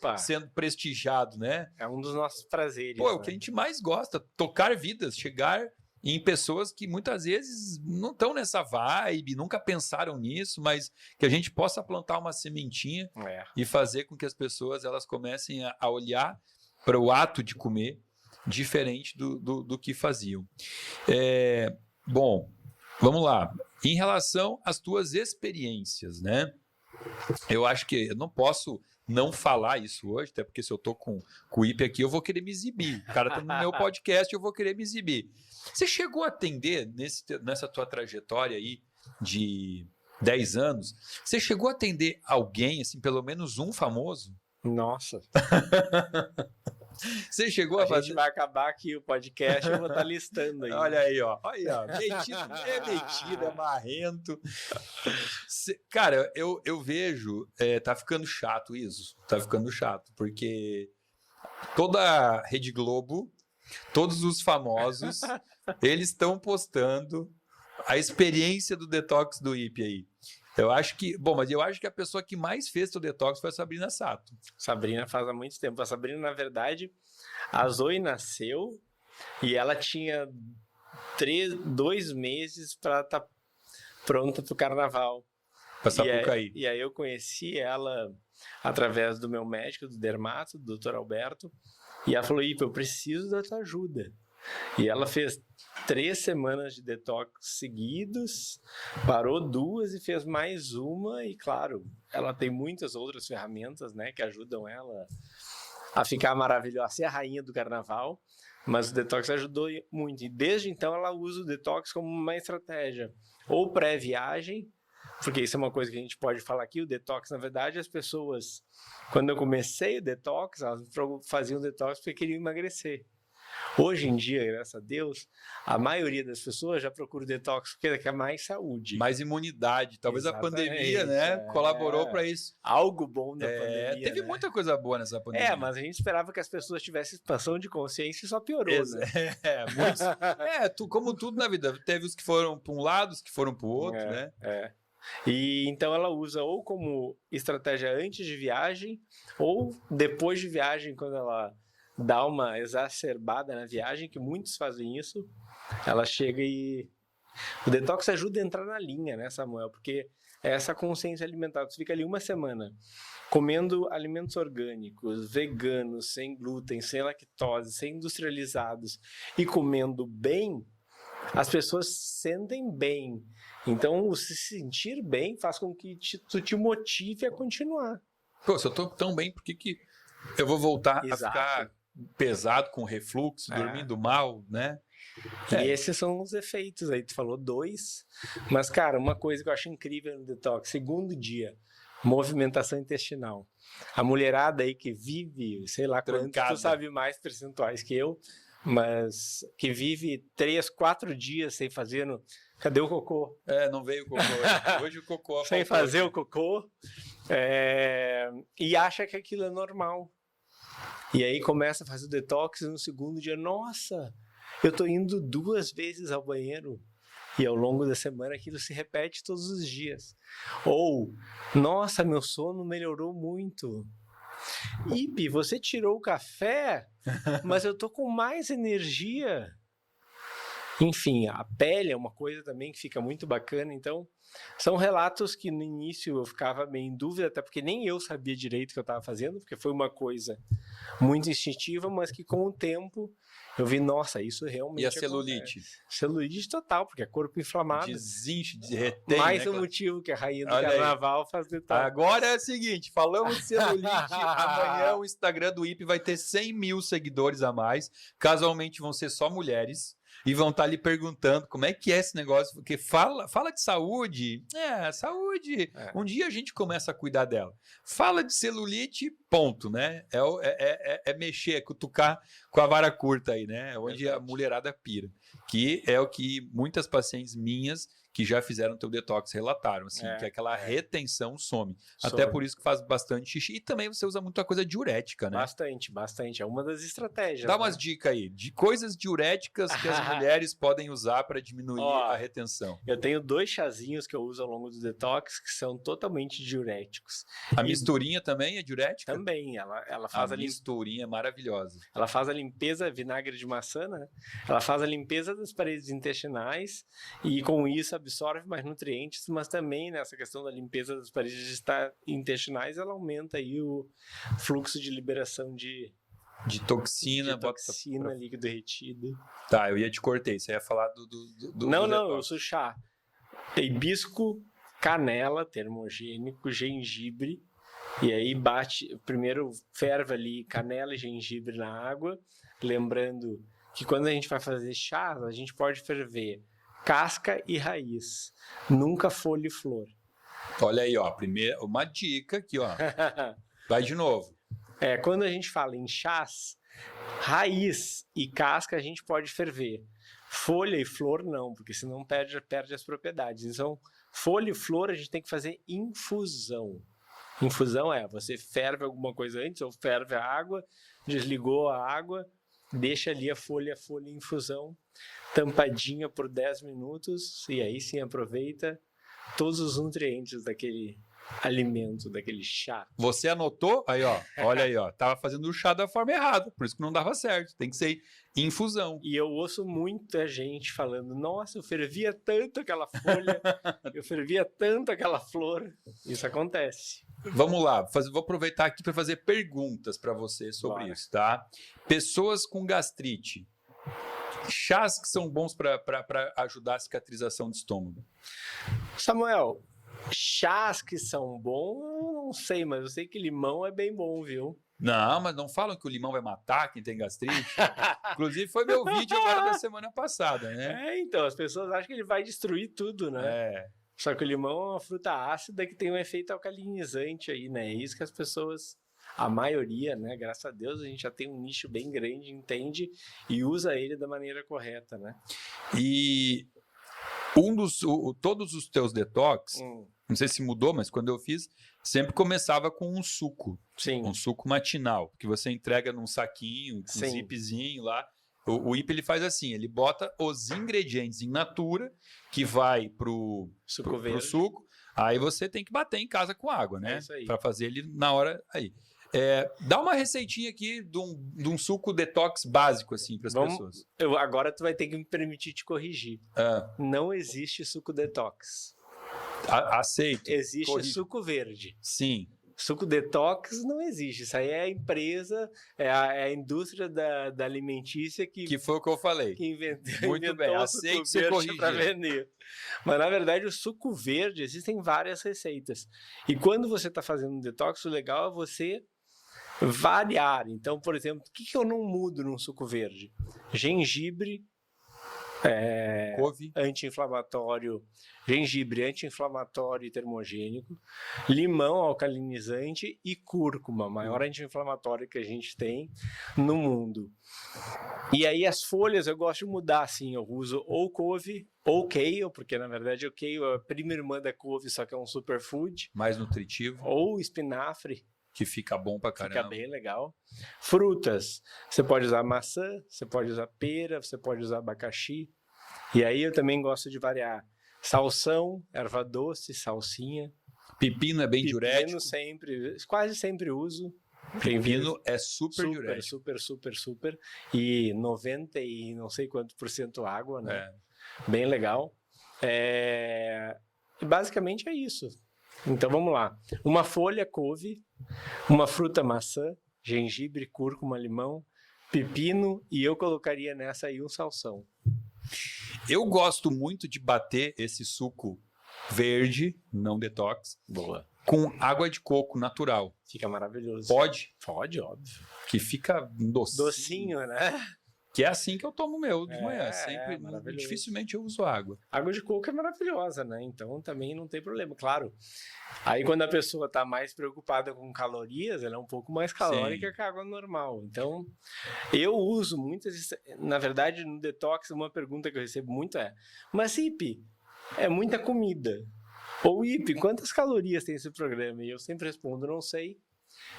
Speaker 1: prestigiado, né?
Speaker 2: É um dos nossos prazeres.
Speaker 1: Pô, é o que a gente mais gosta, tocar vidas, chegar em pessoas que muitas vezes não estão nessa vibe, nunca pensaram nisso, mas que a gente possa plantar uma sementinha e fazer com que as pessoas elas comecem a olhar para o ato de comer diferente do que faziam. Bom, vamos lá. Em relação às tuas experiências, né? Eu acho que eu não posso não falar isso hoje, até porque se eu tô com o IP aqui, eu vou querer me exibir. O cara tá no meu podcast, eu vou querer me exibir. Você chegou a atender nessa tua trajetória aí de 10 anos, você chegou a atender alguém, assim, pelo menos um famoso?
Speaker 2: Nossa.
Speaker 1: Você chegou a fazer...
Speaker 2: A gente vai acabar aqui o podcast, eu vou estar listando aí.
Speaker 1: Olha aí, ó. Metido, é marrento. Cara, eu vejo... tá ficando chato isso. Tá ficando chato, porque toda a Rede Globo, todos os famosos, eles estão postando a experiência do detox do IP aí. Eu acho que... Bom, mas eu acho que a pessoa que mais fez o detox foi a Sabrina Sato.
Speaker 2: Sabrina faz há muito tempo. A Sabrina, na verdade, a Zoe nasceu e ela tinha 2 meses para estar pronta para o carnaval.
Speaker 1: Para Sapucaí.
Speaker 2: E aí eu conheci ela através do meu médico, do dermato, do Dr. Alberto. E ela falou, Ipa, eu preciso da tua ajuda. E ela fez 3 semanas de detox seguidos, parou 2 e fez mais uma. E claro, ela tem muitas outras ferramentas, né, que ajudam ela a ficar maravilhosa, a ser a rainha do carnaval. Mas o detox ajudou muito. E desde então ela usa o detox como uma estratégia. Ou pré-viagem, porque isso é uma coisa que a gente pode falar aqui, o detox, na verdade, as pessoas, quando eu comecei o detox, elas faziam detox porque queriam emagrecer. Hoje em dia, graças a Deus, a maioria das pessoas já procura o detox porque quer mais saúde.
Speaker 1: Mais imunidade. Talvez a pandemia, né, colaborou para isso.
Speaker 2: Algo bom da pandemia.
Speaker 1: Teve muita coisa boa nessa pandemia.
Speaker 2: Mas a gente esperava que as pessoas tivessem expansão de consciência e só piorou, né?
Speaker 1: Muitos. Como tudo na vida. Teve os que foram para um lado, os que foram para o outro, né?
Speaker 2: E então ela usa ou como estratégia antes de viagem ou depois de viagem, quando ela dá uma exacerbada na viagem, que muitos fazem isso, ela chega e... O detox ajuda a entrar na linha, né, Samuel? Porque é essa consciência alimentar. Você fica ali uma semana comendo alimentos orgânicos, veganos, sem glúten, sem lactose, sem industrializados e comendo bem, as pessoas sentem bem. Então, o se sentir bem faz com que tu te motive a continuar.
Speaker 1: Pô, se eu tô tão bem, por que eu vou voltar a ficar pesado, com refluxo, dormindo mal, né?
Speaker 2: E esses são os efeitos aí. Tu falou 2, mas, cara, uma coisa que eu acho incrível no detox, segundo dia, movimentação intestinal. A mulherada aí que vive, sei lá quanto, tu sabe mais percentuais que eu, mas que vive 3, 4 dias sem fazer... Cadê o cocô?
Speaker 1: Não veio o cocô. Hoje o cocô...
Speaker 2: Sem fazer o cocô. E acha que aquilo é normal. E aí começa a fazer o detox e no segundo dia, nossa, eu tô indo 2 vezes ao banheiro. E ao longo da semana aquilo se repete todos os dias. Ou, nossa, meu sono melhorou muito. Ipe, você tirou o café, mas eu tô com mais energia. Enfim, a pele é uma coisa também que fica muito bacana. Então, são relatos que no início eu ficava meio em dúvida, até porque nem eu sabia direito o que eu estava fazendo, porque foi uma coisa muito instintiva, mas que com o tempo eu vi, nossa, isso realmente...
Speaker 1: E a celulite?
Speaker 2: Celulite total, porque é corpo inflamado.
Speaker 1: Desinche, retém,
Speaker 2: mais um motivo que a rainha do carnaval faz detox.
Speaker 1: Agora é o seguinte, falamos de celulite, amanhã o Instagram do IP vai ter 100 mil seguidores a mais, casualmente vão ser só mulheres, e vão estar ali perguntando como é que é esse negócio, porque fala de saúde, saúde, um dia a gente começa a cuidar dela. Fala de celulite, ponto, né? É mexer, é cutucar com a vara curta aí, né? Onde a mulherada pira, que é o que muitas pacientes minhas que já fizeram teu detox relataram, assim, que aquela retenção some. Até por isso que faz bastante xixi. E também você usa muita coisa diurética, né?
Speaker 2: Bastante. É uma das estratégias.
Speaker 1: Dá umas dicas aí, de coisas diuréticas que as mulheres podem usar para diminuir a retenção.
Speaker 2: Eu tenho 2 chazinhos que eu uso ao longo do detox que são totalmente diuréticos.
Speaker 1: A misturinha também é diurética?
Speaker 2: Também, ela faz
Speaker 1: a misturinha maravilhosa.
Speaker 2: Ela faz a limpeza, vinagre de maçã, né? Ela faz a limpeza das paredes intestinais e com isso absorve mais nutrientes, mas também nessa questão da limpeza das paredes intestinais, ela aumenta aí o fluxo de liberação de
Speaker 1: toxina,
Speaker 2: toxina, líquido retido.
Speaker 1: Tá, eu ia te cortar, você ia falar
Speaker 2: Não, eu uso chá. Hibisco, canela, termogênico, gengibre, e aí primeiro ferve ali canela e gengibre na água, lembrando que quando a gente vai fazer chá, a gente pode ferver casca e raiz, nunca folha e flor.
Speaker 1: Olha aí, ó, uma dica aqui, ó. Vai de novo.
Speaker 2: Quando a gente fala em chás, raiz e casca a gente pode ferver. Folha e flor não, porque senão perde as propriedades. Então, folha e flor a gente tem que fazer infusão. Infusão você ferve alguma coisa antes, ou ferve a água, desligou a água, deixa ali a folha em infusão, tampadinha por 10 minutos, e aí sim aproveita todos os nutrientes daquele alimento, daquele chá.
Speaker 1: Você anotou? Aí, ó, olha aí, ó, tava fazendo o chá da forma errada, por isso que não dava certo, tem que ser infusão.
Speaker 2: E eu ouço muita gente falando, nossa, eu fervia tanto aquela folha, eu fervia tanto aquela flor. Isso acontece.
Speaker 1: Vamos lá, vou aproveitar aqui para fazer perguntas para você sobre isso, tá? Pessoas com gastrite, chás que são bons para ajudar a cicatrização de estômago.
Speaker 2: Samuel, chás que são bons, eu não sei, mas eu sei que limão é bem bom, viu?
Speaker 1: Não, mas não falam que o limão vai matar quem tem gastrite? Inclusive foi meu vídeo agora da semana passada, né?
Speaker 2: Então, as pessoas acham que ele vai destruir tudo, né? Só que o limão é uma fruta ácida que tem um efeito alcalinizante aí, né? É isso que as pessoas, a maioria, né? Graças a Deus, a gente já tem um nicho bem grande, entende e usa ele da maneira correta, né?
Speaker 1: E todos os teus detox, não sei se mudou, mas quando eu fiz, sempre começava com um suco.
Speaker 2: Sim.
Speaker 1: Um suco matinal, que você entrega num saquinho, com um zipzinho lá. O IP ele faz assim, ele bota os ingredientes in natura, que vai pro suco, aí você tem que bater em casa com água, né? Para fazer ele na hora aí. Dá uma receitinha aqui de um suco detox básico, assim, para as pessoas.
Speaker 2: Agora tu vai ter que me permitir te corrigir. Não existe suco detox.
Speaker 1: Aceito.
Speaker 2: Existe suco verde.
Speaker 1: Sim.
Speaker 2: Suco detox não existe. Isso aí é a empresa, é a indústria da alimentícia que
Speaker 1: foi o que eu falei.
Speaker 2: Que inventou.
Speaker 1: Muito bem, aceito você corrigir.
Speaker 2: Para vender. Mas na verdade o suco verde existem várias receitas. E quando você está fazendo um detox, o legal é você variar. Então, por exemplo, o que eu não mudo num suco verde? Gengibre,
Speaker 1: couve,
Speaker 2: anti-inflamatório, gengibre anti-inflamatório e termogênico, limão alcalinizante e cúrcuma, maior anti-inflamatório que a gente tem no mundo. E aí as folhas eu gosto de mudar, assim, eu uso ou couve ou kale, porque na verdade o kale é a prima irmã da couve, só que é um superfood.
Speaker 1: Mais nutritivo.
Speaker 2: Ou espinafre.
Speaker 1: Que fica bom pra caramba.
Speaker 2: Fica bem legal. Frutas. Você pode usar maçã, você pode usar pera, você pode usar abacaxi. E aí eu também gosto de variar. Salsão, erva doce, salsinha.
Speaker 1: Pepino é bem diurético.
Speaker 2: Quase sempre uso.
Speaker 1: Pepino é super diurético.
Speaker 2: Super. E 90 e não sei quanto % água, né? Bem legal. Basicamente é isso. Então vamos lá. Uma folha couve, uma fruta maçã, gengibre, cúrcuma, limão, pepino e eu colocaria nessa aí um salsão.
Speaker 1: Eu gosto muito de bater esse suco verde, não detox, com água de coco natural.
Speaker 2: Fica maravilhoso.
Speaker 1: Pode?
Speaker 2: Pode, óbvio.
Speaker 1: Que fica
Speaker 2: docinho, né?
Speaker 1: Que é assim que eu tomo o meu de manhã. Sempre, dificilmente eu uso água.
Speaker 2: Água de coco é maravilhosa, né? Então também não tem problema, claro. Aí quando a pessoa está mais preocupada com calorias, ela é um pouco mais calórica que a água normal. Então, eu uso muitas... Na verdade, no detox, uma pergunta que eu recebo muito mas Ipe, é muita comida. Ou Ipe, quantas calorias tem esse programa? E eu sempre respondo, não sei.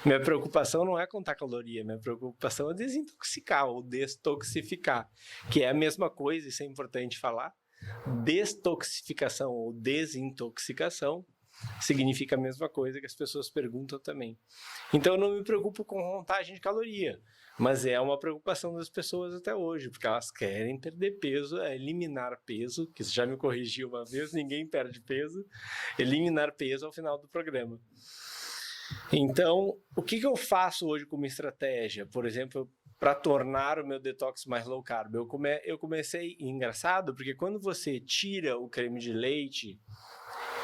Speaker 2: Minha preocupação não é contar caloria, minha preocupação é desintoxicar ou destoxificar, que é a mesma coisa, isso é importante falar. Destoxificação ou desintoxicação significa a mesma coisa que as pessoas perguntam também. Então eu não me preocupo com contagem de caloria, mas é uma preocupação das pessoas até hoje, porque elas querem perder peso, eliminar peso, que você já me corrigiu uma vez, ninguém perde peso, eliminar peso ao final do programa. Então, o que eu faço hoje como estratégia? Por exemplo, para tornar o meu detox mais low carb, eu comecei, engraçado, porque quando você tira o creme de leite,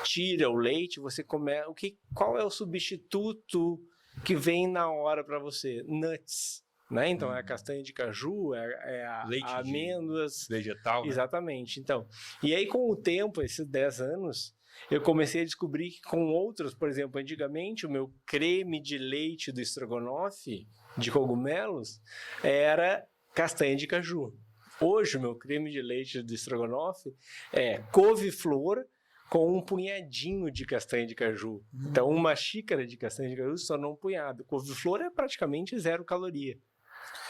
Speaker 2: tira o leite, você começa, qual é o substituto que vem na hora para você? Nuts, né? Então é a castanha de caju, a amêndoas,
Speaker 1: vegetal, né?
Speaker 2: Exatamente. Então, e aí com o tempo, esses 10 anos, eu comecei a descobrir que com outros, por exemplo, antigamente o meu creme de leite do estrogonofe de cogumelos era castanha de caju. Hoje o meu creme de leite do estrogonofe é couve-flor com um punhadinho de castanha de caju. Então uma xícara de castanha de caju se tornou um punhado. Couve-flor é praticamente 0 caloria.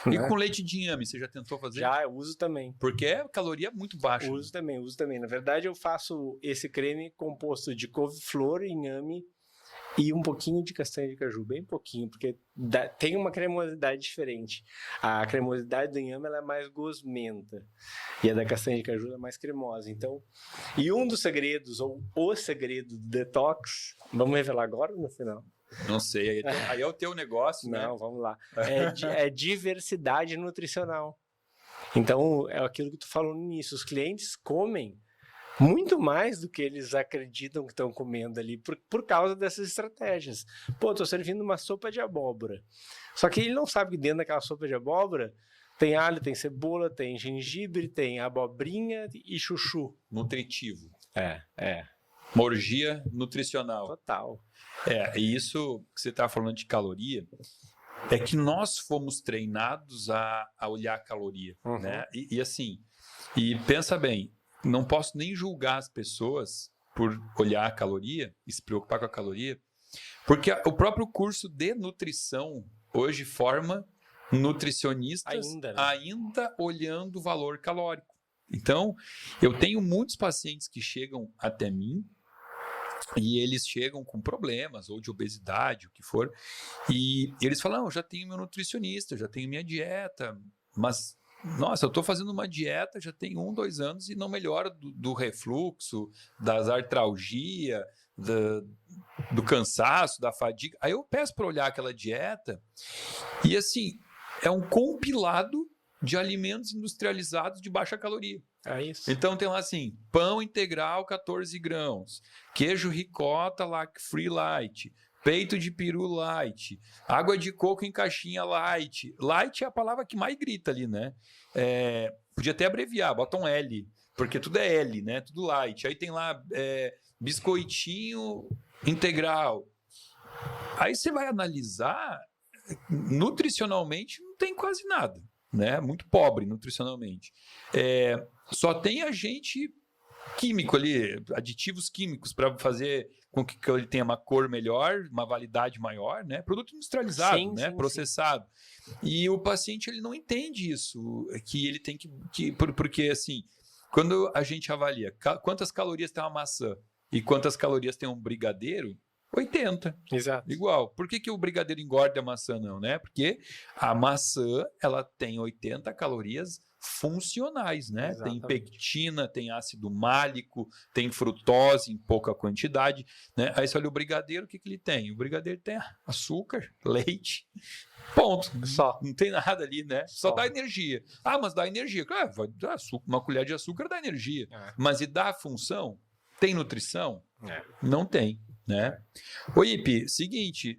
Speaker 1: E com leite de inhame, você já tentou fazer?
Speaker 2: Já, eu uso também.
Speaker 1: Porque é caloria muito baixa.
Speaker 2: Uso também. Na verdade, eu faço esse creme composto de couve-flor, inhame e um pouquinho de castanha de caju, bem pouquinho, porque tem uma cremosidade diferente. A cremosidade do inhame ela é mais gosmenta e a da castanha de caju é mais cremosa. Então, e um dos segredos, ou o segredo do detox, vamos revelar agora ou no final?
Speaker 1: Não sei, aí é o teu negócio, né?
Speaker 2: Não, vamos lá. É diversidade nutricional. Então, é aquilo que tu falou no início. Os clientes comem muito mais do que eles acreditam que estão comendo ali por causa dessas estratégias. Pô, tô servindo uma sopa de abóbora. Só que ele não sabe que dentro daquela sopa de abóbora tem alho, tem cebola, tem gengibre, tem abobrinha e chuchu.
Speaker 1: Nutritivo.
Speaker 2: É.
Speaker 1: Uma orgia nutricional.
Speaker 2: Total.
Speaker 1: E isso que você está falando de caloria, é que nós fomos treinados a olhar a caloria, né? E assim, pensa bem, não posso nem julgar as pessoas por olhar a caloria e se preocupar com a caloria, porque o próprio curso de nutrição hoje forma nutricionistas ainda olhando o valor calórico. Então, eu tenho muitos pacientes que chegam até mim e eles chegam com problemas, ou de obesidade, o que for, e eles falam, eu já tenho meu nutricionista, já tenho minha dieta, mas, nossa, eu estou fazendo uma dieta já tem 1, 2 anos e não melhora do refluxo, das artralgia, do cansaço, da fadiga. Aí eu peço para olhar aquela dieta e, assim, é um compilado de alimentos industrializados de baixa caloria.
Speaker 2: É isso.
Speaker 1: Então tem lá assim, pão integral 14 grãos, queijo ricota free light, peito de peru light, água de coco em caixinha light. Light é a palavra que mais grita ali, né? Podia até abreviar, bota um L, porque tudo é L, né? Tudo light. Aí tem lá biscoitinho integral. Aí você vai analisar, nutricionalmente não tem quase nada, né? Muito pobre nutricionalmente. Só tem agente químico ali, aditivos químicos para fazer com que ele tenha uma cor melhor, uma validade maior, né? Produto industrializado,
Speaker 2: sim,
Speaker 1: né?
Speaker 2: Sim,
Speaker 1: processado. Sim. E o paciente ele não entende isso, que ele tem porque assim, quando a gente avalia quantas calorias tem uma maçã e quantas calorias tem um brigadeiro, 80.
Speaker 2: Exato.
Speaker 1: Igual. Por que o brigadeiro engorda e a maçã não, né? Porque a maçã, ela tem 80 calorias funcionais, né?
Speaker 2: Exatamente.
Speaker 1: Tem pectina, tem ácido málico, tem frutose em pouca quantidade, né? Aí você olha o brigadeiro, o que ele tem? O brigadeiro tem açúcar, leite, ponto.
Speaker 2: Só.
Speaker 1: Não tem nada ali, né? Só dá energia. Mas dá energia. Claro, vai dar açúcar, uma colher de açúcar dá energia. Mas e dá função? Tem nutrição? Não tem, né? Ô, Ipe, seguinte,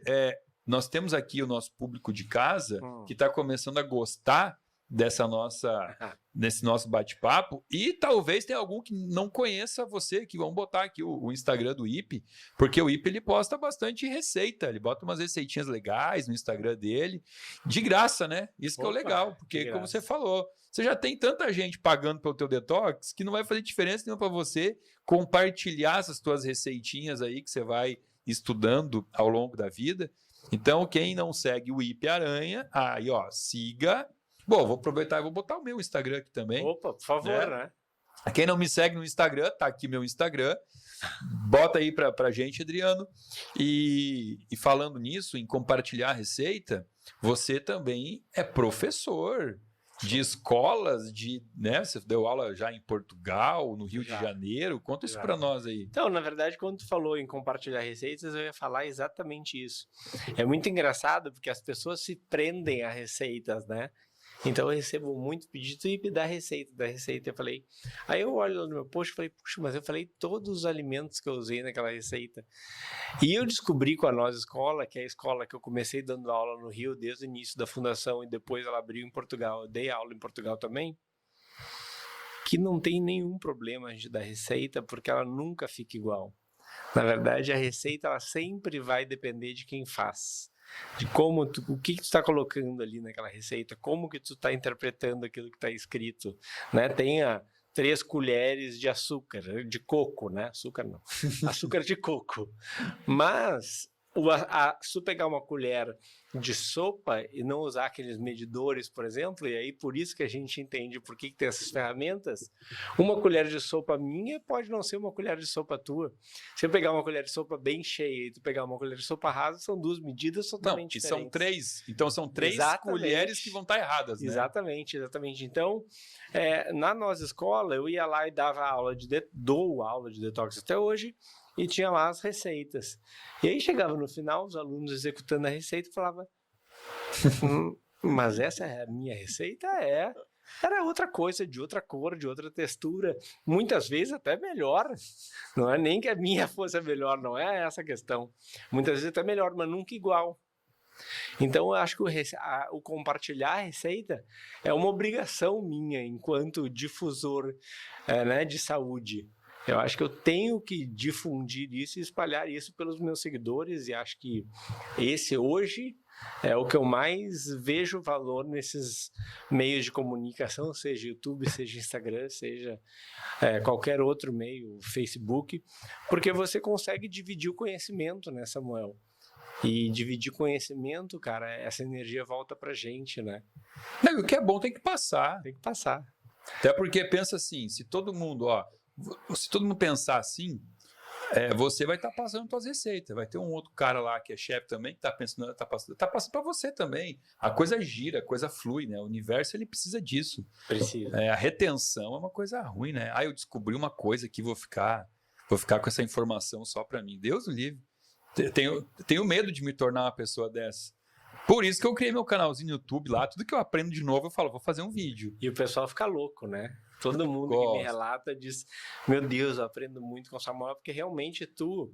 Speaker 1: nós temos aqui o nosso público de casa que está começando a gostar desse nosso bate-papo, e talvez tenha algum que não conheça você, que vamos botar aqui o Instagram do Ipe, porque o Ipe ele posta bastante receita, ele bota umas receitinhas legais no Instagram dele, de graça, né? Isso que é o legal, porque como você falou, você já tem tanta gente pagando pelo teu detox que não vai fazer diferença nenhuma para você compartilhar essas tuas receitinhas aí que você vai estudando ao longo da vida. Então, quem não segue o Ipe Aranha, aí ó, siga. Bom, vou aproveitar e vou botar o meu Instagram aqui também.
Speaker 2: Opa, por favor, né?
Speaker 1: Quem não me segue no Instagram, tá aqui meu Instagram. Bota aí pra gente, Adriano. E falando nisso, em compartilhar a receita, você também é professor de escolas, né? Você deu aula já em Portugal, no Rio de Janeiro. Conta isso para nós aí.
Speaker 2: Então, na verdade, quando tu falou em compartilhar receitas, eu ia falar exatamente isso. É muito engraçado porque as pessoas se prendem a receitas, né? Então eu recebo muito pedido e me dá receita, Eu falei, aí eu olho no meu post e falei, puxa, mas eu falei todos os alimentos que eu usei naquela receita. E eu descobri com a Nós Escola, que é a escola que eu comecei dando aula no Rio desde o início da fundação e depois ela abriu em Portugal, eu dei aula em Portugal também, que não tem nenhum problema de dar receita porque ela nunca fica igual. Na verdade, a receita ela sempre vai depender de quem faz. De como o que tu está colocando ali naquela receita, como que tu está interpretando aquilo que está escrito, né? Tenha 3 colheres de açúcar, de coco, né? Açúcar não, açúcar de coco. Mas se tu pegar uma colher de sopa e não usar aqueles medidores, por exemplo, e aí por isso que a gente entende por que tem essas ferramentas, uma colher de sopa minha pode não ser uma colher de sopa tua. Se eu pegar uma colher de sopa bem cheia e tu pegar uma colher de sopa rasa, são 2 medidas totalmente diferentes.
Speaker 1: São 3. Então são 3 colheres que vão estar erradas, né?
Speaker 2: Exatamente. Então, na nossa escola, eu ia lá e dava dou aula de detox até hoje, e tinha lá as receitas. E aí chegava no final, os alunos executando a receita e falavam, mas essa é a minha receita? Era outra coisa, de outra cor, de outra textura, muitas vezes até melhor. Não é nem que a minha fosse a melhor, não é essa a questão. Muitas vezes até melhor, mas nunca igual. Então, eu acho que o compartilhar a receita é uma obrigação minha, enquanto difusor né, de saúde. Eu acho que eu tenho que difundir isso e espalhar isso pelos meus seguidores, e acho que esse hoje é o que eu mais vejo valor nesses meios de comunicação, seja YouTube, seja Instagram, seja qualquer outro meio, Facebook, porque você consegue dividir o conhecimento, né, Samuel? E dividir conhecimento, cara, essa energia volta pra gente, né?
Speaker 1: O que é bom tem que passar.
Speaker 2: Tem que passar.
Speaker 1: Até porque pensa assim, se todo mundo pensar assim, você vai estar passando suas receitas. Vai ter um outro cara lá que é chefe também, que está passando para você também. A coisa gira, a coisa flui, né? O universo, ele precisa disso.
Speaker 2: Precisa.
Speaker 1: A retenção é uma coisa ruim, né? Eu descobri uma coisa que vou ficar com essa informação só para mim. Deus o livre. Tenho medo de me tornar uma pessoa dessa. Por isso que eu criei meu canalzinho no YouTube lá. Tudo que eu aprendo de novo, eu falo, vou fazer um vídeo.
Speaker 2: E o pessoal fica louco, né? Todo mundo que me relata diz, meu Deus, eu aprendo muito com o Samuel, porque realmente tu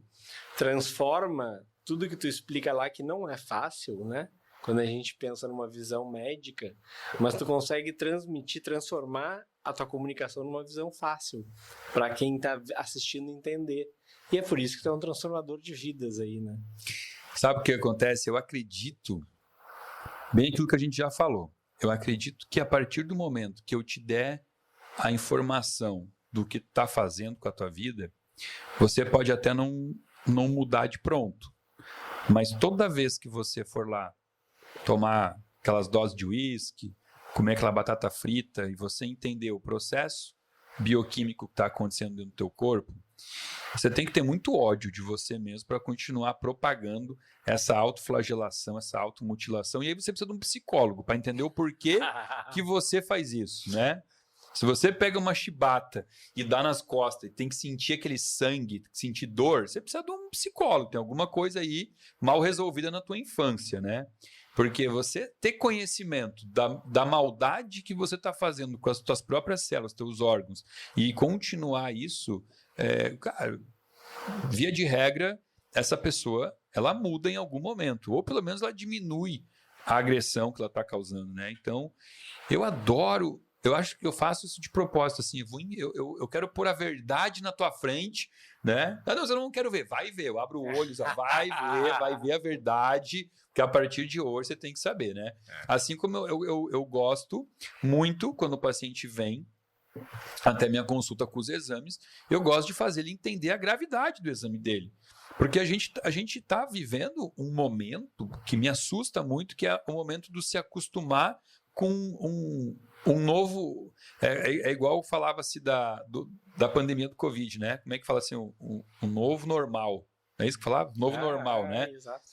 Speaker 2: transforma tudo que tu explica lá, que não é fácil, né? Quando a gente pensa numa visão médica, mas tu consegue transformar a tua comunicação numa visão fácil, para quem tá assistindo entender. E é por isso que tu é um transformador de vidas aí, né?
Speaker 1: Sabe o que acontece? Eu acredito, bem aquilo que a gente já falou, eu acredito que a partir do momento que eu te der a informação do que está fazendo com a tua vida, você pode até não mudar de pronto, mas toda vez que você for lá tomar aquelas doses de uísque, comer aquela batata frita e você entender o processo bioquímico que está acontecendo dentro do teu corpo, você tem que ter muito ódio de você mesmo para continuar propagando essa autoflagelação, essa automutilação, e aí você precisa de um psicólogo para entender o porquê que você faz isso, né? Se você pega uma chibata e dá nas costas e tem que sentir aquele sangue, sentir dor, você precisa de um psicólogo, tem alguma coisa aí mal resolvida na tua infância, né? Porque você ter conhecimento da maldade que você está fazendo com as tuas próprias células, teus órgãos, e continuar isso, cara, via de regra, essa pessoa, ela muda em algum momento, ou pelo menos ela diminui a agressão que ela está causando, né? Então, eu acho que eu faço isso de propósito, assim, eu quero pôr a verdade na tua frente, né? Não, eu não quero ver, vai ver, eu abro o olho, vai ver a verdade, que a partir de hoje você tem que saber, né? Assim como eu gosto muito quando o paciente vem até minha consulta com os exames, eu gosto de fazer ele entender a gravidade do exame dele. Porque a gente está vivendo um momento que me assusta muito, que é o momento de se acostumar com um novo... É igual falava-se da pandemia do Covid, né? Como é que fala assim? Um novo normal. É isso que falava? Novo normal, né?
Speaker 2: Exato.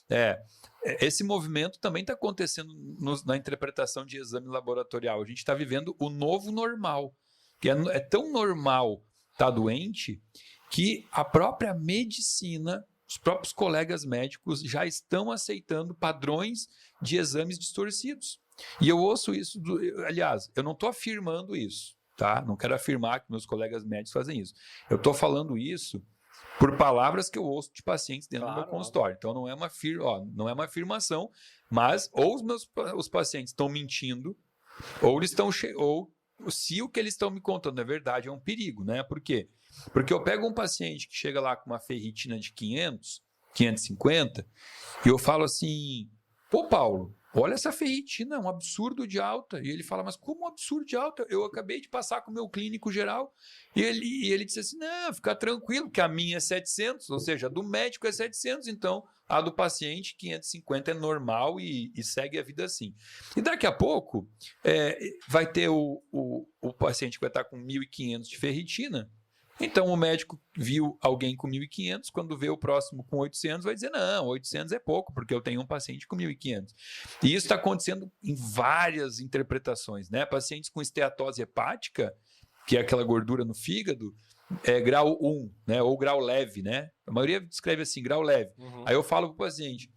Speaker 1: Esse movimento também está acontecendo na interpretação de exame laboratorial. A gente está vivendo o novo normal, que é tão normal estar doente que a própria medicina, os próprios colegas médicos já estão aceitando padrões de exames distorcidos. E eu ouço isso, aliás, eu não estou afirmando isso, tá? Não quero afirmar que meus colegas médicos fazem isso. Eu estou falando isso por palavras que eu ouço de pacientes dentro do meu consultório. Então não é uma afirmação, mas ou os pacientes estão mentindo, ou eles estão ou se o que eles estão me contando é verdade, é um perigo, né? Por quê? Porque eu pego um paciente que chega lá com uma ferritina de 500, 550, e eu falo assim: pô, Paulo, olha essa ferritina, é um absurdo de alta. E ele fala: mas como um absurdo de alta? Eu acabei de passar com o meu clínico geral. E ele disse assim: não, fica tranquilo, que a minha é 700, ou seja, a do médico é 700, então a do paciente 550 é normal e segue a vida assim. E daqui a pouco vai ter o paciente que vai estar com 1.500 de ferritina. Então o médico viu alguém com 1.500, quando vê o próximo com 800, vai dizer: não, 800 é pouco, porque eu tenho um paciente com 1.500. E isso está acontecendo em várias interpretações, né? Pacientes com esteatose hepática, que é aquela gordura no fígado, grau 1, né? Ou grau leve, né? A maioria descreve assim, grau leve.
Speaker 2: Uhum.
Speaker 1: Aí eu falo para o paciente: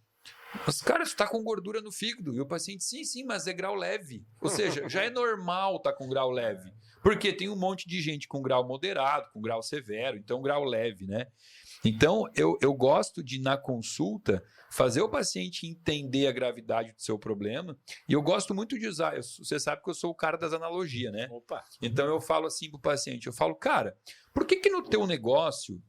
Speaker 1: mas, cara, você está com gordura no fígado. E o paciente: sim, mas é grau leve. Ou seja, já é normal estar com grau leve. Porque tem um monte de gente com grau moderado, com grau severo, então grau leve, né? Então, eu gosto de, na consulta, fazer o paciente entender a gravidade do seu problema. E eu gosto muito de usar, você sabe que eu sou o cara das analogias, né?
Speaker 2: Opa.
Speaker 1: Então, eu falo assim pro paciente, eu falo: cara, por que no teu negócio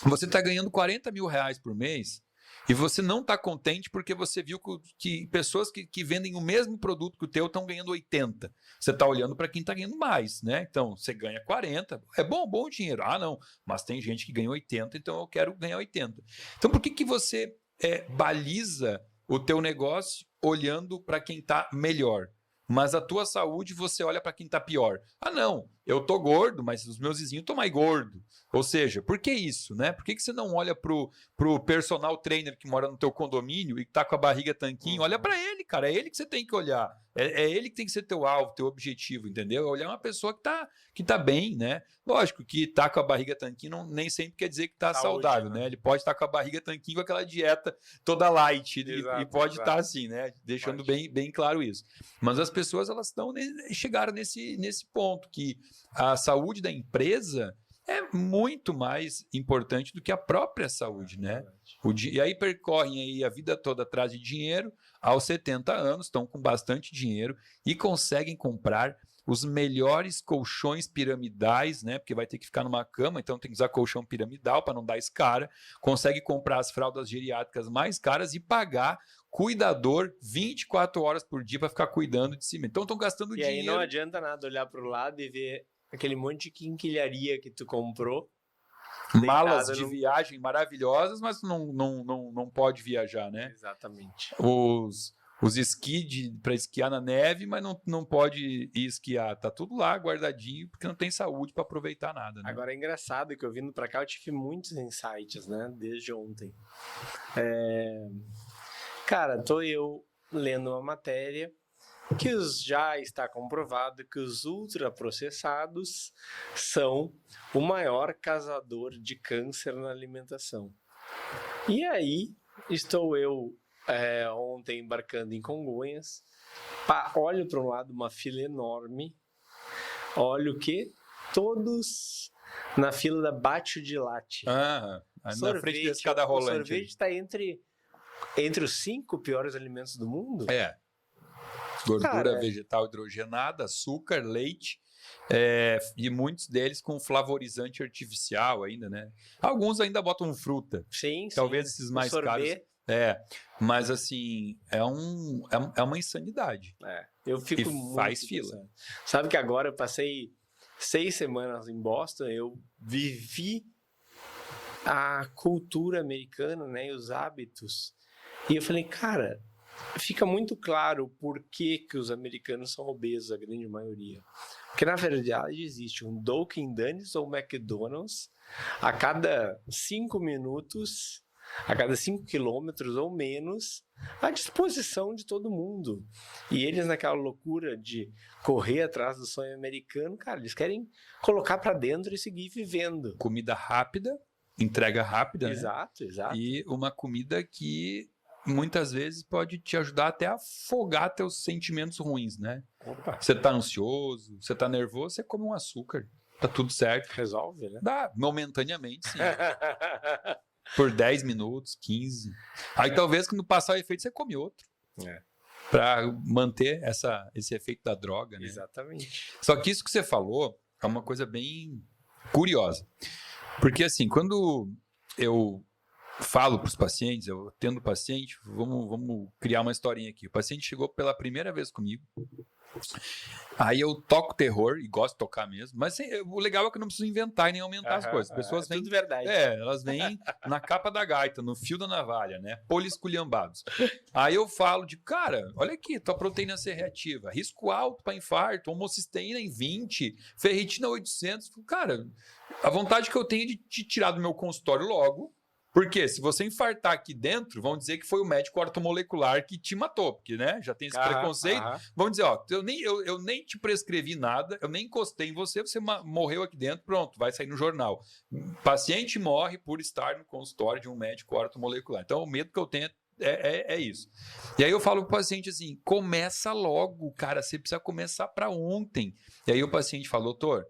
Speaker 1: você está ganhando 40 mil reais por mês e você não está contente porque você viu que pessoas que vendem o mesmo produto que o teu estão ganhando 80. Você está olhando para quem está ganhando mais, né? Então, você ganha 40, é bom dinheiro. Ah, não, mas tem gente que ganha 80, então eu quero ganhar 80. Então, por que você baliza o teu negócio olhando para quem está melhor? Mas a tua saúde você olha para quem está pior. Ah, não, eu tô gordo, mas os meus vizinhos estão mais gordos. Ou seja, por que isso, né? Por que você não olha pro personal trainer que mora no teu condomínio e que tá com a barriga tanquinho? Olha para ele, cara, é ele que você tem que olhar. É ele que tem que ser teu alvo, teu objetivo, entendeu? Olhar uma pessoa que tá bem, né? Lógico que tá com a barriga tanquinho nem sempre quer dizer que tá saudável, né? Ele pode estar com a barriga tanquinho com aquela dieta toda light e pode estar assim, né? Deixando bem claro isso. Mas as pessoas, elas chegaram nesse ponto que a saúde da empresa é muito mais importante do que a própria saúde, né? E aí percorrem aí a vida toda atrás de dinheiro, aos 70 anos, estão com bastante dinheiro e conseguem comprar os melhores colchões piramidais, né? Porque vai ter que ficar numa cama, então tem que usar colchão piramidal para não dar escara. Consegue comprar as fraldas geriátricas mais caras e pagar cuidador 24 horas por dia para ficar cuidando de si mesmo. Então estão gastando dinheiro.
Speaker 2: E aí não adianta nada olhar para o lado e ver aquele monte de quinquilharia que tu comprou.
Speaker 1: Malas de viagem maravilhosas, mas não pode viajar, né?
Speaker 2: Exatamente.
Speaker 1: Os esqui para esquiar na neve, mas não pode ir esquiar. Tá tudo lá guardadinho, porque não tem saúde para aproveitar nada, né?
Speaker 2: Agora é engraçado que eu vindo para cá eu tive muitos insights, né? Desde ontem. Cara, tô eu lendo uma matéria que já está comprovado que os ultraprocessados são o maior causador de câncer na alimentação. E aí, estou eu ontem embarcando em Congonhas, olho para um lado uma fila enorme, olho que todos na fila da Batio de Latte.
Speaker 1: Na frente da escada rolante.
Speaker 2: O sorvete está entre os 5 piores alimentos do mundo?
Speaker 1: Gordura vegetal hidrogenada, açúcar, leite, e muitos deles com flavorizante artificial ainda, né? Alguns ainda botam fruta.
Speaker 2: Sim.
Speaker 1: Talvez esses mais caros. Mas assim, é uma insanidade.
Speaker 2: Eu fico muito
Speaker 1: faz fila.
Speaker 2: pensando. Sabe que agora eu passei 6 semanas em Boston, eu vivi a cultura americana, né, e os hábitos. E eu falei, cara, fica muito claro por que os americanos são obesos, a grande maioria. Porque, na verdade, existe um Dunkin' Donuts ou McDonald's a cada 5 minutos, a cada 5 quilômetros ou menos, à disposição de todo mundo. E eles, naquela loucura de correr atrás do sonho americano, cara, eles querem colocar para dentro e seguir vivendo.
Speaker 1: Comida rápida, entrega rápida,
Speaker 2: Exato,
Speaker 1: né?
Speaker 2: exato.
Speaker 1: E uma comida que muitas vezes pode te ajudar até a afogar teus sentimentos ruins, né?
Speaker 2: Opa,
Speaker 1: Você tá ansioso, você tá nervoso, você come um açúcar. Tá tudo certo.
Speaker 2: resolve, né?
Speaker 1: Dá, momentaneamente, sim. Por 10 minutos, 15. Aí talvez quando passar o efeito, você come outro. Pra manter esse efeito da droga, né?
Speaker 2: Exatamente.
Speaker 1: Só que isso que você falou é uma coisa bem curiosa. Porque assim, quando eu falo para os pacientes, eu atendo o paciente, vamos criar uma historinha aqui. O paciente chegou pela primeira vez comigo, aí eu toco terror, e gosto de tocar mesmo, mas assim, o legal é que eu não preciso inventar e nem aumentar as coisas. As pessoas vêm...
Speaker 2: Tudo verdade.
Speaker 1: elas vêm na capa da gaita, no fio da navalha, né? Polisculhambados. Aí eu falo de, cara, olha aqui, tua proteína C reativa, risco alto para infarto, homocisteína em 20, ferritina 800. Cara, a vontade que eu tenho é de te tirar do meu consultório logo. Porque se você infartar aqui dentro, vão dizer que foi o médico ortomolecular que te matou, porque, né, já tem esse preconceito. Vão dizer, ó, eu nem te prescrevi nada, eu nem encostei em você, você morreu aqui dentro, pronto, vai sair no jornal. Paciente morre por estar no consultório de um médico ortomolecular. Então, o medo que eu tenho é isso. E aí eu falo pro paciente assim, começa logo, cara, você precisa começar para ontem. E aí o paciente fala, doutor,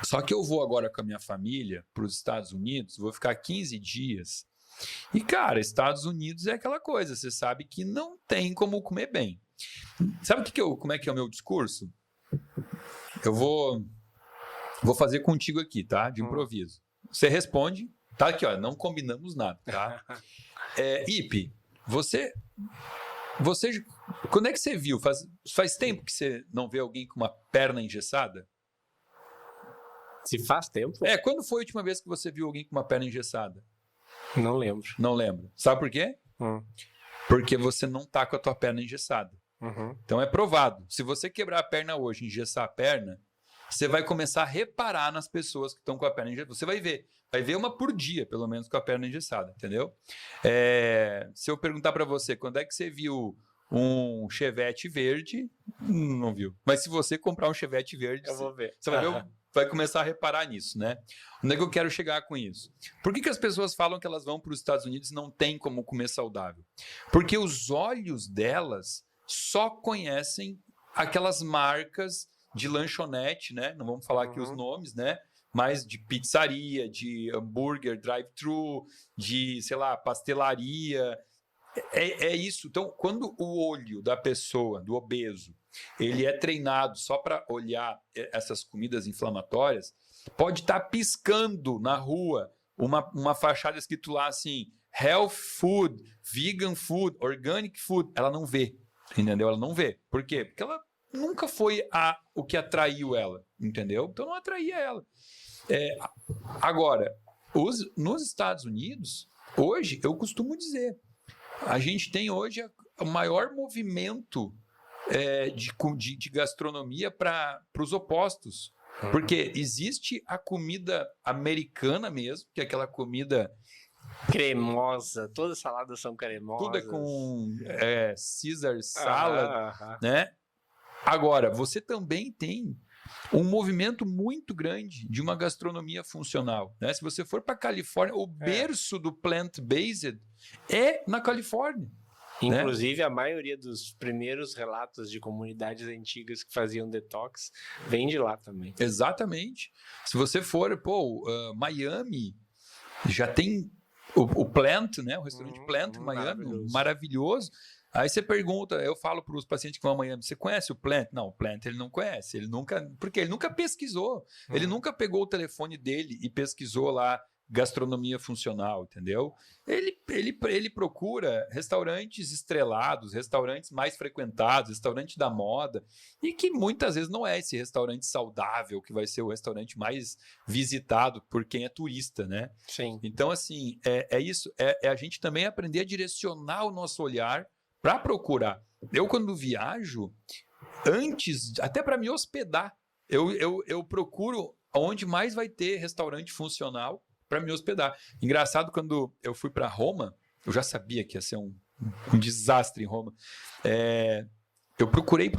Speaker 1: só que eu vou agora com a minha família para os Estados Unidos, vou ficar 15 dias. E, cara, Estados Unidos é aquela coisa, você sabe que não tem como comer bem. Sabe como é que é o meu discurso? Eu vou fazer contigo aqui, tá? De improviso. Você responde, tá aqui, ó, não combinamos nada, tá? Ipe, você, quando é que você viu? Faz tempo que você não vê alguém com uma perna engessada?
Speaker 2: Se faz tempo?
Speaker 1: Quando foi a última vez que você viu alguém com uma perna engessada?
Speaker 2: Não lembro.
Speaker 1: Não lembro. Sabe por quê? Porque você não tá com a tua perna engessada. Então é provado. Se você quebrar a perna hoje, engessar a perna, você vai começar a reparar nas pessoas que estão com a perna engessada. Você vai ver. Vai ver uma por dia, pelo menos, com a perna engessada, entendeu? Se eu perguntar para você, quando é que você viu um Chevette verde? Não viu. Mas se você comprar um Chevette verde,
Speaker 2: eu vou ver.
Speaker 1: Você vai ver vai começar a reparar nisso, né? Onde é que eu quero chegar com isso? Por que as pessoas falam que elas vão para os Estados Unidos e não tem como comer saudável? Porque os olhos delas só conhecem aquelas marcas de lanchonete, né? Não vamos falar aqui os nomes, né? Mas de pizzaria, de hambúrguer, drive-thru, de, sei lá, pastelaria. É isso. Então, quando o olho da pessoa, do obeso, ele é treinado só para olhar essas comidas inflamatórias, pode estar piscando na rua uma fachada escrito lá assim, health food, vegan food, organic food. Ela não vê, entendeu? Ela não vê. Por quê? Porque ela nunca foi o que atraiu ela, entendeu? Então não atraía ela. Agora, nos Estados Unidos, hoje, eu costumo dizer, a gente tem hoje o maior movimento de gastronomia para os opostos. Porque existe a comida americana mesmo, que é aquela comida
Speaker 2: cremosa, todas as saladas são cremosas.
Speaker 1: Tudo é com Caesar salad, né? Agora, você também tem um movimento muito grande de uma gastronomia funcional, né? Se você for para a Califórnia, o berço do plant-based é na Califórnia.
Speaker 2: Inclusive, a maioria dos primeiros relatos de comunidades antigas que faziam detox vem de lá também.
Speaker 1: Exatamente. Se você for, Miami, já tem o Plant, né? O restaurante Plant, Miami, maravilhoso. Aí você pergunta, eu falo para os pacientes que vão a Miami, você conhece o Plant? Não, o Plant ele não conhece, porque ele nunca pesquisou, ele nunca pegou o telefone dele e pesquisou lá gastronomia funcional, entendeu? Ele procura restaurantes estrelados, restaurantes mais frequentados, restaurante da moda, e que muitas vezes não é esse restaurante saudável que vai ser o restaurante mais visitado por quem é turista, né?
Speaker 2: Sim.
Speaker 1: Então, assim, é isso, a gente também aprender a direcionar o nosso olhar para procurar. Eu, quando viajo, antes, até para me hospedar, eu procuro onde mais vai ter restaurante funcional para me hospedar. Engraçado, quando eu fui para Roma, eu já sabia que ia ser um desastre em Roma. Eu procurei,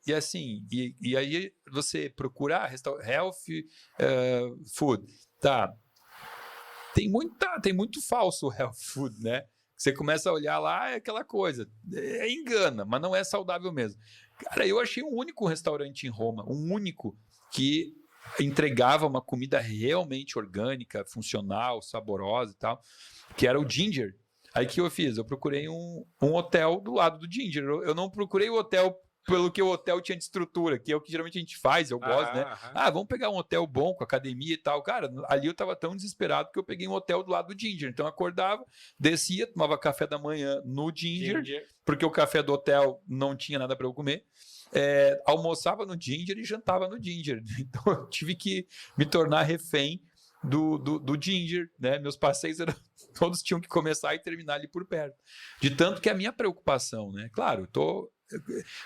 Speaker 1: e assim, e aí você procurar health food, tá? Tem muito falso health food, né? Você começa a olhar lá, é aquela coisa, engana, mas não é saudável mesmo. Cara, eu achei um único restaurante em Roma, um único que entregava uma comida realmente orgânica, funcional, saborosa e tal, que era o Ginger. Aí que eu fiz? Eu procurei um hotel do lado do Ginger. Eu não procurei o hotel pelo que o hotel tinha de estrutura, que é o que geralmente a gente faz, eu gosto, né? Vamos pegar um hotel bom, com academia e tal. Cara, ali eu tava tão desesperado que eu peguei um hotel do lado do Ginger. Então eu acordava, descia, tomava café da manhã no Ginger. Porque o café do hotel não tinha nada para eu comer. Almoçava no Ginger e jantava no Ginger. Então eu tive que me tornar refém do Ginger, né? Meus passeios todos tinham que começar e terminar ali por perto. De tanto que a minha preocupação, né? Claro, eu tô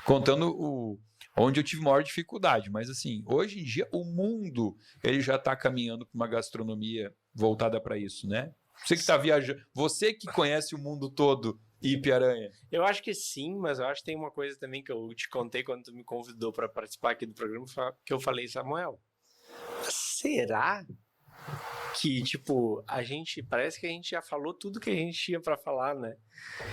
Speaker 1: contando onde eu tive maior dificuldade, mas assim, hoje em dia o mundo ele já está caminhando para uma gastronomia voltada para isso, né? Você que está viajando, você que conhece o mundo todo, Ipe Aranha.
Speaker 2: Eu acho que sim, mas eu acho que tem uma coisa também que eu te contei quando tu me convidou para participar aqui do programa, que eu falei, Samuel, será que, tipo, parece que a gente já falou tudo que a gente tinha para falar, né?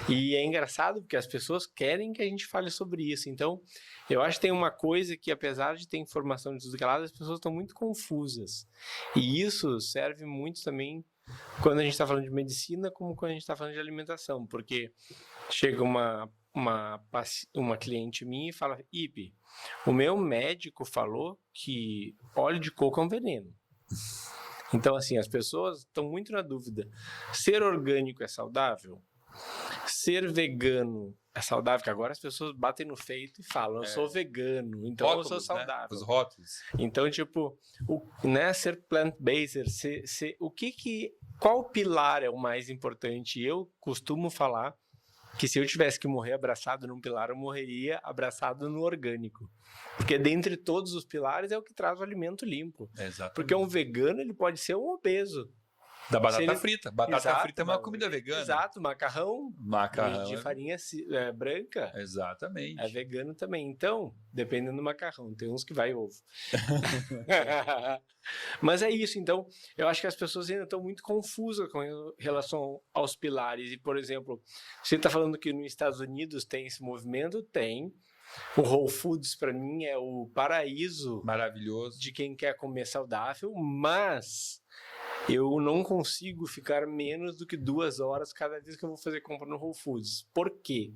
Speaker 2: E é engraçado porque as pessoas querem que a gente fale sobre isso. Então, eu acho que tem uma coisa que, apesar de ter informação de tudo que é lado, as pessoas estão muito confusas. E isso serve muito também quando a gente está falando de medicina, como quando a gente está falando de alimentação. Porque chega uma cliente minha e fala, Ipe, o meu médico falou que óleo de coco é um veneno. Então, assim, as pessoas estão muito na dúvida. Ser orgânico é saudável? Ser vegano é saudável? Porque agora as pessoas batem no peito e falam, eu sou vegano, então rótulos, eu sou saudável.
Speaker 1: Né? Os rótulos.
Speaker 2: Então, tipo, ser plant-based, qual pilar é o mais importante? Eu costumo falar que se eu tivesse que morrer abraçado num pilar, eu morreria abraçado no orgânico. Porque dentre todos os pilares é o que traz o alimento limpo.
Speaker 1: Exatamente.
Speaker 2: Porque um vegano, ele pode ser um obeso.
Speaker 1: Da batata frita. Batata frita é uma comida vegana.
Speaker 2: Exato, macarrão de farinha branca.
Speaker 1: Exatamente.
Speaker 2: É vegano também. Então, dependendo do macarrão, tem uns que vai ovo. Mas é isso. Então, eu acho que as pessoas ainda estão muito confusas com relação aos pilares. E, por exemplo, você está falando que nos Estados Unidos tem esse movimento? Tem. O Whole Foods, para mim, é o paraíso
Speaker 1: maravilhoso
Speaker 2: de quem quer comer saudável, mas eu não consigo ficar menos do que 2 horas cada vez que eu vou fazer compra no Whole Foods. Por quê?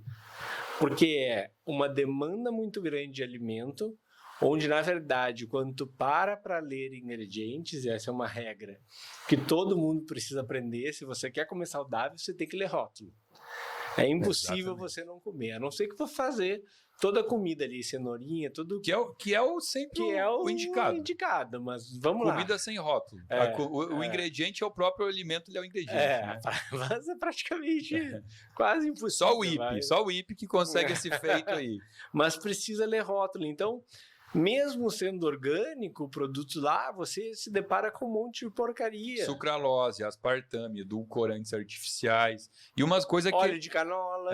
Speaker 2: Porque é uma demanda muito grande de alimento, onde, na verdade, quando tu para ler ingredientes, e essa é uma regra que todo mundo precisa aprender, se você quer comer saudável, você tem que ler rótulo. É impossível você não comer, a não ser que for fazer toda a comida ali, cenourinha, tudo...
Speaker 1: Que é o
Speaker 2: indicado, mas vamos lá.
Speaker 1: Comida sem rótulo. O ingrediente é o próprio alimento, ele é o ingrediente. Né?
Speaker 2: Mas é praticamente quase impossível.
Speaker 1: Só o Ipe que consegue esse feito aí.
Speaker 2: Mas precisa ler rótulo, então... Mesmo sendo orgânico, o produto lá, você se depara com um monte de porcaria.
Speaker 1: Sucralose, aspartame, edulcorantes artificiais e umas coisas que...
Speaker 2: Óleo de canola.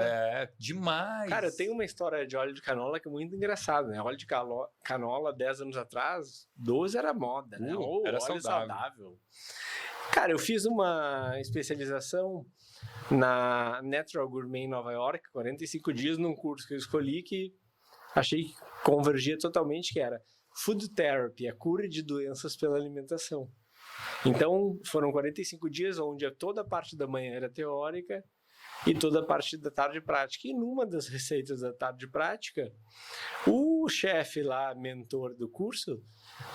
Speaker 1: Demais.
Speaker 2: Cara, tem uma história de óleo de canola que é muito engraçada, né? Óleo de canola, 10 anos atrás, 12 era moda, né?
Speaker 1: Era
Speaker 2: óleo
Speaker 1: saudável.
Speaker 2: Cara, eu fiz uma especialização na Natural Gourmet em Nova York, 45 dias num curso que eu escolhi que achei que convergia totalmente, que era Food Therapy, a cura de doenças pela alimentação. Então, foram 45 dias onde toda a parte da manhã era teórica e toda a parte da tarde prática. E numa das receitas da tarde prática, o chefe lá, mentor do curso,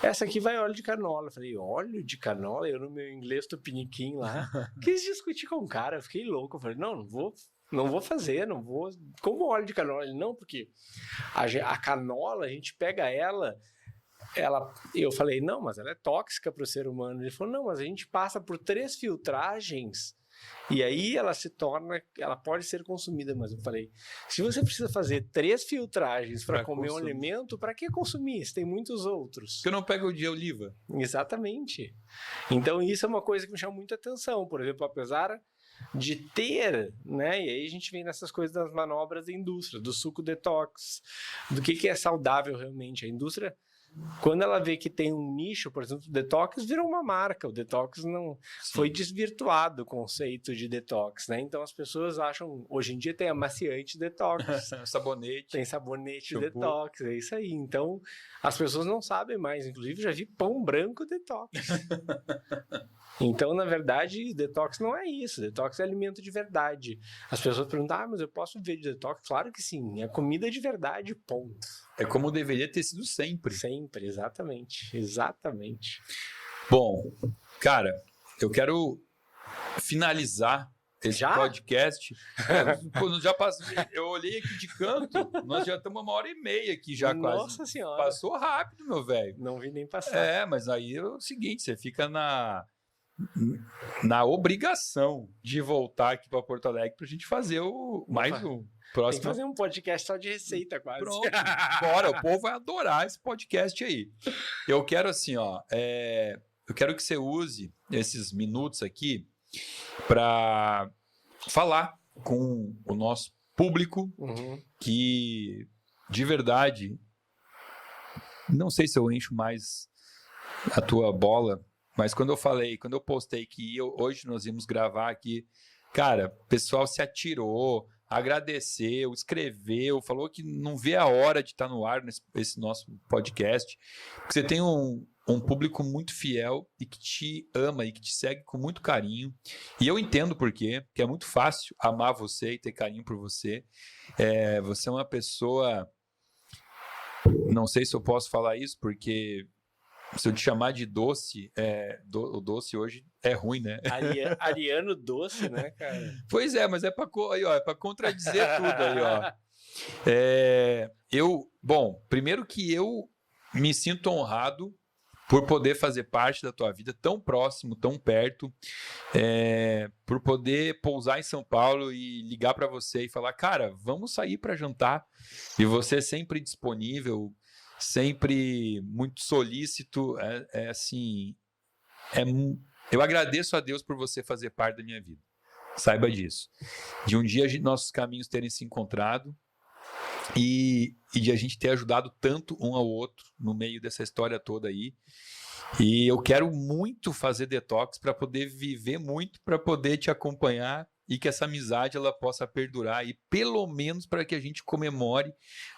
Speaker 2: essa aqui vai óleo de canola. Eu falei, óleo de canola? Eu no meu inglês tupiniquim lá, quis discutir com o cara, eu fiquei louco. Eu falei, não vou fazer, não vou... Como óleo de canola? Ele, não, porque a canola, a gente pega ela... Eu falei, não, mas ela é tóxica para o ser humano. Ele falou, não, mas a gente passa por 3 filtragens E aí ela pode ser consumida, mas eu falei, se você precisa fazer 3 filtragens para comer um alimento, para que consumir? Se tem muitos outros.
Speaker 1: Porque eu não pego de oliva.
Speaker 2: Exatamente. Então isso é uma coisa que me chama muita atenção. Por exemplo, apesar de ter, né? E aí a gente vem nessas coisas das manobras da indústria, do suco detox, do que é saudável realmente. A indústria, quando ela vê que tem um nicho, por exemplo, o detox virou uma marca. O detox não foi desvirtuado o conceito de detox, né? Então as pessoas acham, hoje em dia tem amaciante detox,
Speaker 1: sabonete,
Speaker 2: tem sabonete
Speaker 1: shampoo.
Speaker 2: Detox, é isso aí. Então as pessoas não sabem mais, inclusive já vi pão branco detox. Então, na verdade, detox não é isso. Detox é alimento de verdade. As pessoas perguntam, mas eu posso viver de detox? Claro que sim. É comida de verdade, ponto.
Speaker 1: É como deveria ter sido sempre.
Speaker 2: Sempre, exatamente. Exatamente.
Speaker 1: Bom, cara, eu quero finalizar esse podcast. Já passou, eu olhei aqui de canto, nós já estamos 1h30 aqui já quase.
Speaker 2: Nossa Senhora.
Speaker 1: Passou rápido, meu velho.
Speaker 2: Não vi nem passar.
Speaker 1: Mas aí é o seguinte, você fica na obrigação de voltar aqui para Porto Alegre para a gente fazer mais um próximo.
Speaker 2: Tem que fazer um podcast só de receita quase.
Speaker 1: Pronto, bora, o povo vai adorar esse podcast aí. Eu quero assim, eu quero que você use esses minutos aqui para falar com o nosso público que, de verdade, não sei se eu encho mais a tua bola, mas quando eu postei que hoje nós íamos gravar aqui, cara, o pessoal se atirou, agradeceu, escreveu, falou que não vê a hora de estar no ar nesse nosso podcast, porque você tem um público muito fiel e que te ama e que te segue com muito carinho. E eu entendo por quê, porque é muito fácil amar você e ter carinho por você. Você é uma pessoa... Não sei se eu posso falar isso, porque... Se eu te chamar de doce, o doce hoje é ruim, né?
Speaker 2: Ariano doce, né, cara?
Speaker 1: Pois é, mas é para contradizer tudo aí, ó. Bom, primeiro que eu me sinto honrado por poder fazer parte da tua vida tão próximo, tão perto, por poder pousar em São Paulo e ligar para você e falar, cara, vamos sair para jantar. E você sempre disponível, sempre muito solícito, assim, eu agradeço a Deus por você fazer parte da minha vida, saiba disso, de um dia nossos caminhos terem se encontrado e de a gente ter ajudado tanto um ao outro no meio dessa história toda aí, e eu quero muito fazer detox para poder viver muito, para poder te acompanhar e que essa amizade ela possa perdurar e pelo menos para que a gente comemore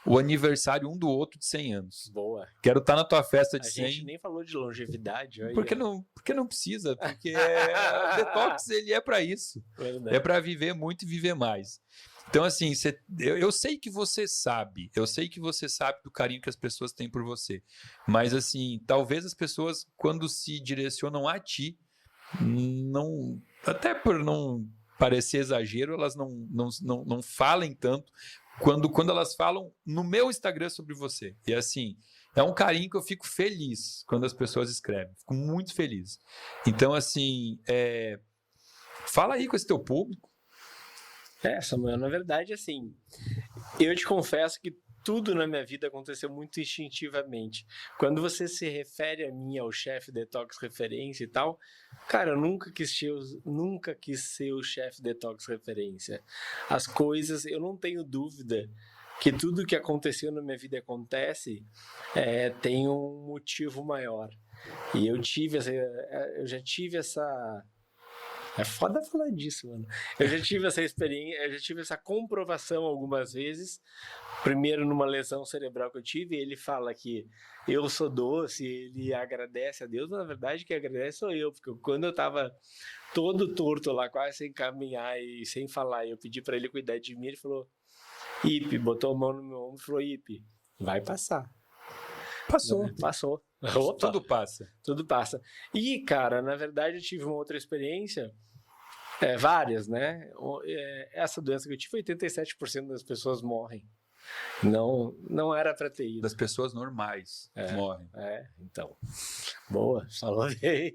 Speaker 1: o aniversário um do outro de 100 anos.
Speaker 2: Boa.
Speaker 1: Quero estar na tua festa de 100.
Speaker 2: A gente nem falou de longevidade. Aí,
Speaker 1: porque não precisa, porque o detox ele é para isso.
Speaker 2: Verdade.
Speaker 1: É para viver muito e viver mais. Então assim, eu sei que você sabe do carinho que as pessoas têm por você, mas assim, talvez as pessoas quando se direcionam a ti, não, até por não parecer exagero, elas não falem tanto quando elas falam no meu Instagram sobre você. E assim, é um carinho que eu fico feliz quando as pessoas escrevem. Fico muito feliz. Então, assim, fala aí com esse teu público.
Speaker 2: Samuel, na verdade, assim, eu te confesso que tudo na minha vida aconteceu muito instintivamente. Quando você se refere a mim, ao chefe Detox Referência e tal, cara, eu nunca quis ser o chefe Detox Referência. As coisas, eu não tenho dúvida que tudo que aconteceu na minha vida tem um motivo maior. E eu já tive essa... É foda falar disso, mano. Eu já tive essa experiência, eu já tive essa comprovação algumas vezes. Primeiro numa lesão cerebral que eu tive, ele fala que eu sou doce, ele agradece a Deus, mas na verdade quem agradece sou eu, porque quando eu tava todo torto lá, quase sem caminhar e sem falar, eu pedi pra ele cuidar de mim, ele falou, Ipe, botou a mão no meu ombro e falou, Ipe, vai passar. Passou. Opa, Tudo passa. E, cara, na verdade eu tive uma outra experiência, várias, né? Essa doença que eu tive, 87% das pessoas morrem. Não era para ter ido.
Speaker 1: Das pessoas normais morrem.
Speaker 2: Então. Boa, falou bem.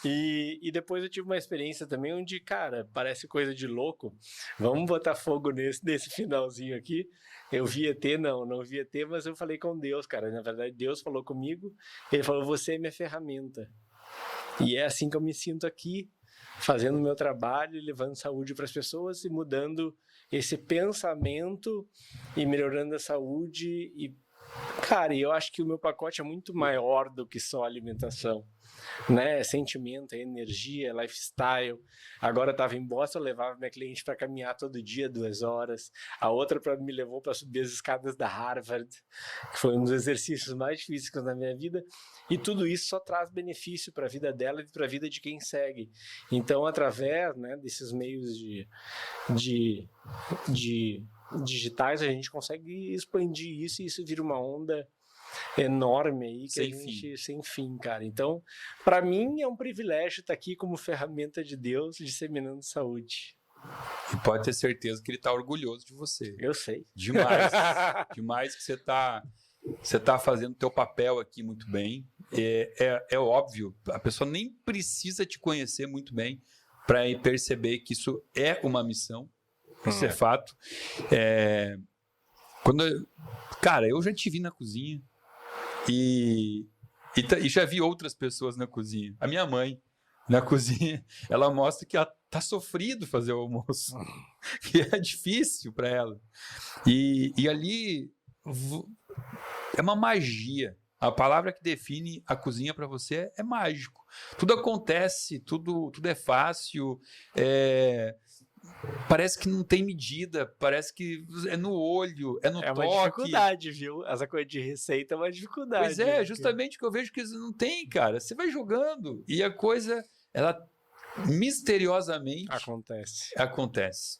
Speaker 2: E depois eu tive uma experiência também onde, cara, parece coisa de louco. Vamos botar fogo nesse finalzinho aqui. Eu vi ET, não vi ET, mas eu falei com Deus, cara. Na verdade, Deus falou comigo. Ele falou, você é minha ferramenta. E é assim que eu me sinto aqui, fazendo o meu trabalho, levando saúde para as pessoas e mudando esse pensamento e melhorando a saúde. E, cara, eu acho que o meu pacote é muito maior do que só alimentação, né? Sentimento, energia, lifestyle. Agora eu estava em Boston, eu levava minha cliente para caminhar todo dia 2 horas. A outra me levou para subir as escadas da Harvard, que foi um dos exercícios mais difíceis que eu na minha vida. E tudo isso só traz benefício para a vida dela e para a vida de quem segue. Então, através, né, desses meios de digitais, a gente consegue expandir isso e isso vira uma onda enorme aí que sem fim, cara. Então, para mim é um privilégio estar aqui como ferramenta de Deus disseminando saúde.
Speaker 1: E pode ter certeza que ele está orgulhoso de você.
Speaker 2: Eu sei.
Speaker 1: Demais. Demais que você tá fazendo o teu papel aqui muito bem. É óbvio, a pessoa nem precisa te conhecer muito bem para perceber que isso é uma missão. Isso é fato. Cara, eu já te vi na cozinha e já vi outras pessoas na cozinha. A minha mãe, na cozinha, ela mostra que ela tá sofrido fazer o almoço, que é difícil para ela. E ali é uma magia. A palavra que define a cozinha para você é mágico. Tudo acontece, tudo é fácil, parece que não tem medida, parece que é no olho, é no toque. É
Speaker 2: uma dificuldade, viu? Essa coisa de receita é uma dificuldade.
Speaker 1: Pois é, justamente que eu vejo que não tem, cara. Você vai jogando e a coisa, ela misteriosamente acontece.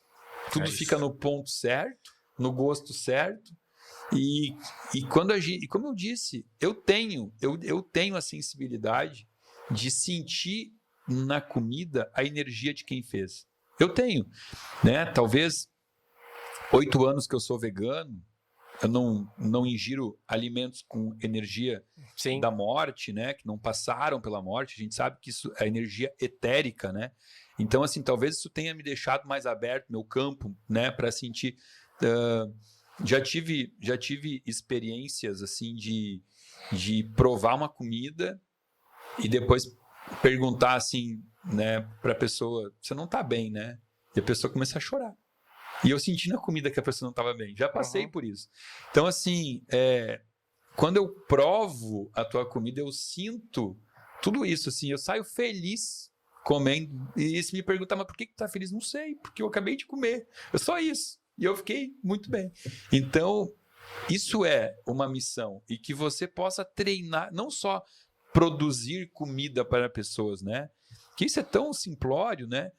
Speaker 1: Tudo fica no ponto certo, no gosto certo. E como eu disse, eu tenho a sensibilidade de sentir na comida a energia de quem fez. Eu tenho, né? Talvez 8 anos que eu sou vegano, eu não ingiro alimentos com energia da morte, né? Que não passaram pela morte. A gente sabe que isso é energia etérica, né? Então, assim, talvez isso tenha me deixado mais aberto, meu campo, né? Para sentir... Já tive experiências, assim, de provar uma comida e depois perguntar, assim, né, para a pessoa, você não tá bem, né? E a pessoa começa a chorar. E eu senti na comida que a pessoa não estava bem. Já passei por isso. Então, assim, quando eu provo a tua comida, eu sinto tudo isso, assim, eu saio feliz comendo. E se me perguntar, mas por que tu tá feliz? Não sei, porque eu acabei de comer. É só isso. E eu fiquei muito bem. Então, isso é uma missão. E que você possa treinar, não só produzir comida para pessoas, né? Que isso é tão simplório, né?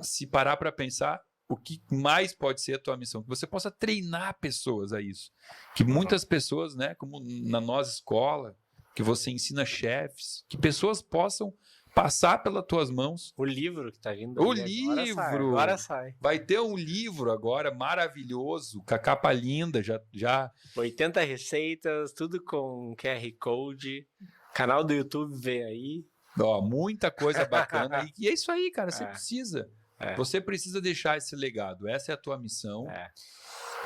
Speaker 1: Se parar para pensar, o que mais pode ser a tua missão? Que você possa treinar pessoas a isso. Que muitas pessoas, né? Como na nossa escola, que você ensina chefes, que pessoas possam passar pelas tuas mãos.
Speaker 2: O livro que está vindo.
Speaker 1: O livro!
Speaker 2: Agora sai.
Speaker 1: Vai ter um livro agora maravilhoso, com a capa linda, já
Speaker 2: 80 receitas, tudo com QR Code. Canal do YouTube vem aí.
Speaker 1: Ó, muita coisa bacana. E é isso aí, cara. Você precisa. Você precisa deixar esse legado. Essa é a tua missão.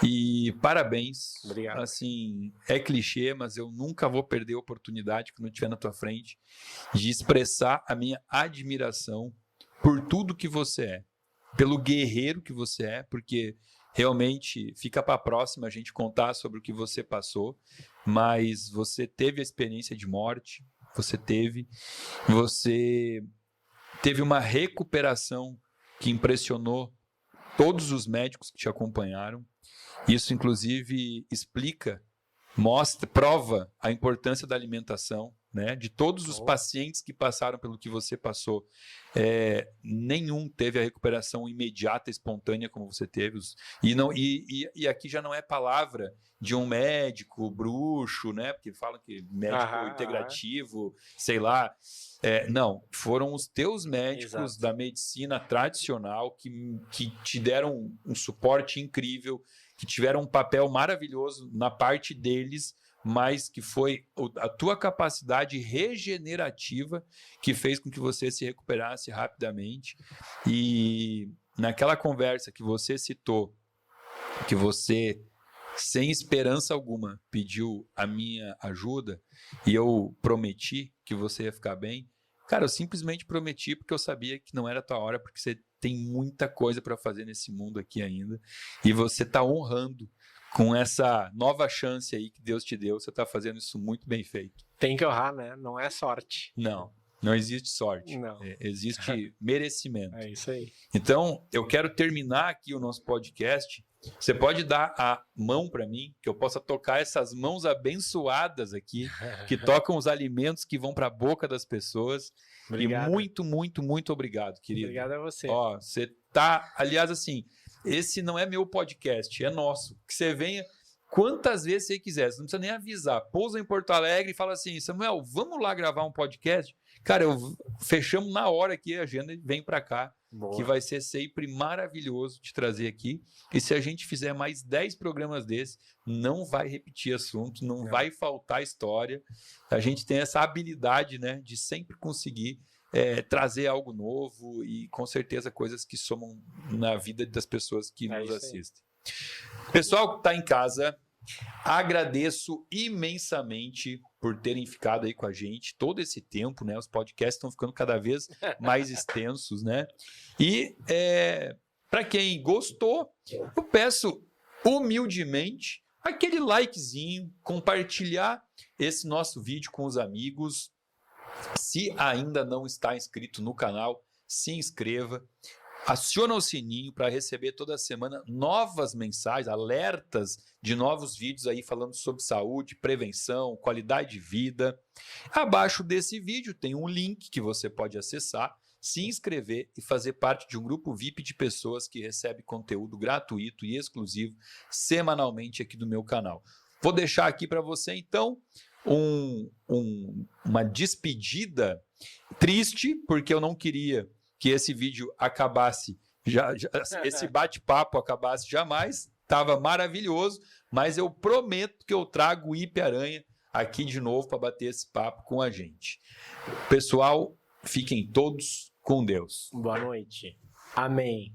Speaker 1: E parabéns.
Speaker 2: Obrigado.
Speaker 1: Assim, é clichê, mas eu nunca vou perder a oportunidade quando eu estiver na tua frente de expressar a minha admiração por tudo que você é, pelo guerreiro que você é, porque realmente fica para a próxima a gente contar sobre o que você passou, mas você teve a experiência de morte, você teve uma recuperação que impressionou todos os médicos que te acompanharam. Isso, inclusive, prova a importância da alimentação, né? De todos os pacientes que passaram pelo que você passou, nenhum teve a recuperação imediata, espontânea como você teve. E aqui já não é palavra de um médico bruxo, né? Porque falam que médico integrativo, sei lá. Não, foram os teus médicos da medicina tradicional que te deram um suporte incrível, que tiveram um papel maravilhoso na parte deles, mas que foi a tua capacidade regenerativa que fez com que você se recuperasse rapidamente. E naquela conversa que você citou, que você, sem esperança alguma, pediu a minha ajuda e eu prometi que você ia ficar bem, cara, eu simplesmente prometi porque eu sabia que não era a tua hora, porque você tem muita coisa para fazer nesse mundo aqui ainda e você está honrando com essa nova chance aí que Deus te deu, você está fazendo isso muito bem feito.
Speaker 2: Tem que honrar, né? Não é sorte.
Speaker 1: Não existe sorte.
Speaker 2: Não.
Speaker 1: Existe merecimento.
Speaker 2: É isso aí.
Speaker 1: Então, eu quero terminar aqui o nosso podcast. Você pode dar a mão para mim, que eu possa tocar essas mãos abençoadas aqui, que tocam os alimentos que vão para a boca das pessoas.
Speaker 2: Obrigado.
Speaker 1: E muito, muito, muito obrigado, querido.
Speaker 2: Obrigado a você.
Speaker 1: Ó, você tá, aliás, assim, esse não é meu podcast, é nosso. Que você venha quantas vezes você quiser, você não precisa nem avisar. Pousa em Porto Alegre e fala assim, Samuel, vamos lá gravar um podcast? Cara, fechamos na hora aqui a agenda e vem para cá. Boa. Que vai ser sempre maravilhoso te trazer aqui. E se a gente fizer mais 10 programas desses, não vai repetir assunto, não vai faltar história. A gente tem essa habilidade, né, de sempre conseguir trazer algo novo e, com certeza, coisas que somam na vida das pessoas que nos assistem. Pessoal que está em casa, agradeço imensamente por terem ficado aí com a gente todo esse tempo, né? Os podcasts estão ficando cada vez mais extensos, né? E para quem gostou, eu peço humildemente aquele likezinho, compartilhar esse nosso vídeo com os amigos. Se ainda não está inscrito no canal, se inscreva. Aciona o sininho para receber toda semana novas mensagens, alertas de novos vídeos aí falando sobre saúde, prevenção, qualidade de vida. Abaixo desse vídeo tem um link que você pode acessar, se inscrever e fazer parte de um grupo VIP de pessoas que recebe conteúdo gratuito e exclusivo semanalmente aqui do meu canal. Vou deixar aqui para você, então, uma despedida triste, porque eu não queria que esse vídeo acabasse, esse bate-papo acabasse jamais, estava maravilhoso, mas eu prometo que eu trago o IP Aranha aqui de novo para bater esse papo com a gente. Pessoal, fiquem todos com Deus.
Speaker 2: Boa noite. Amém.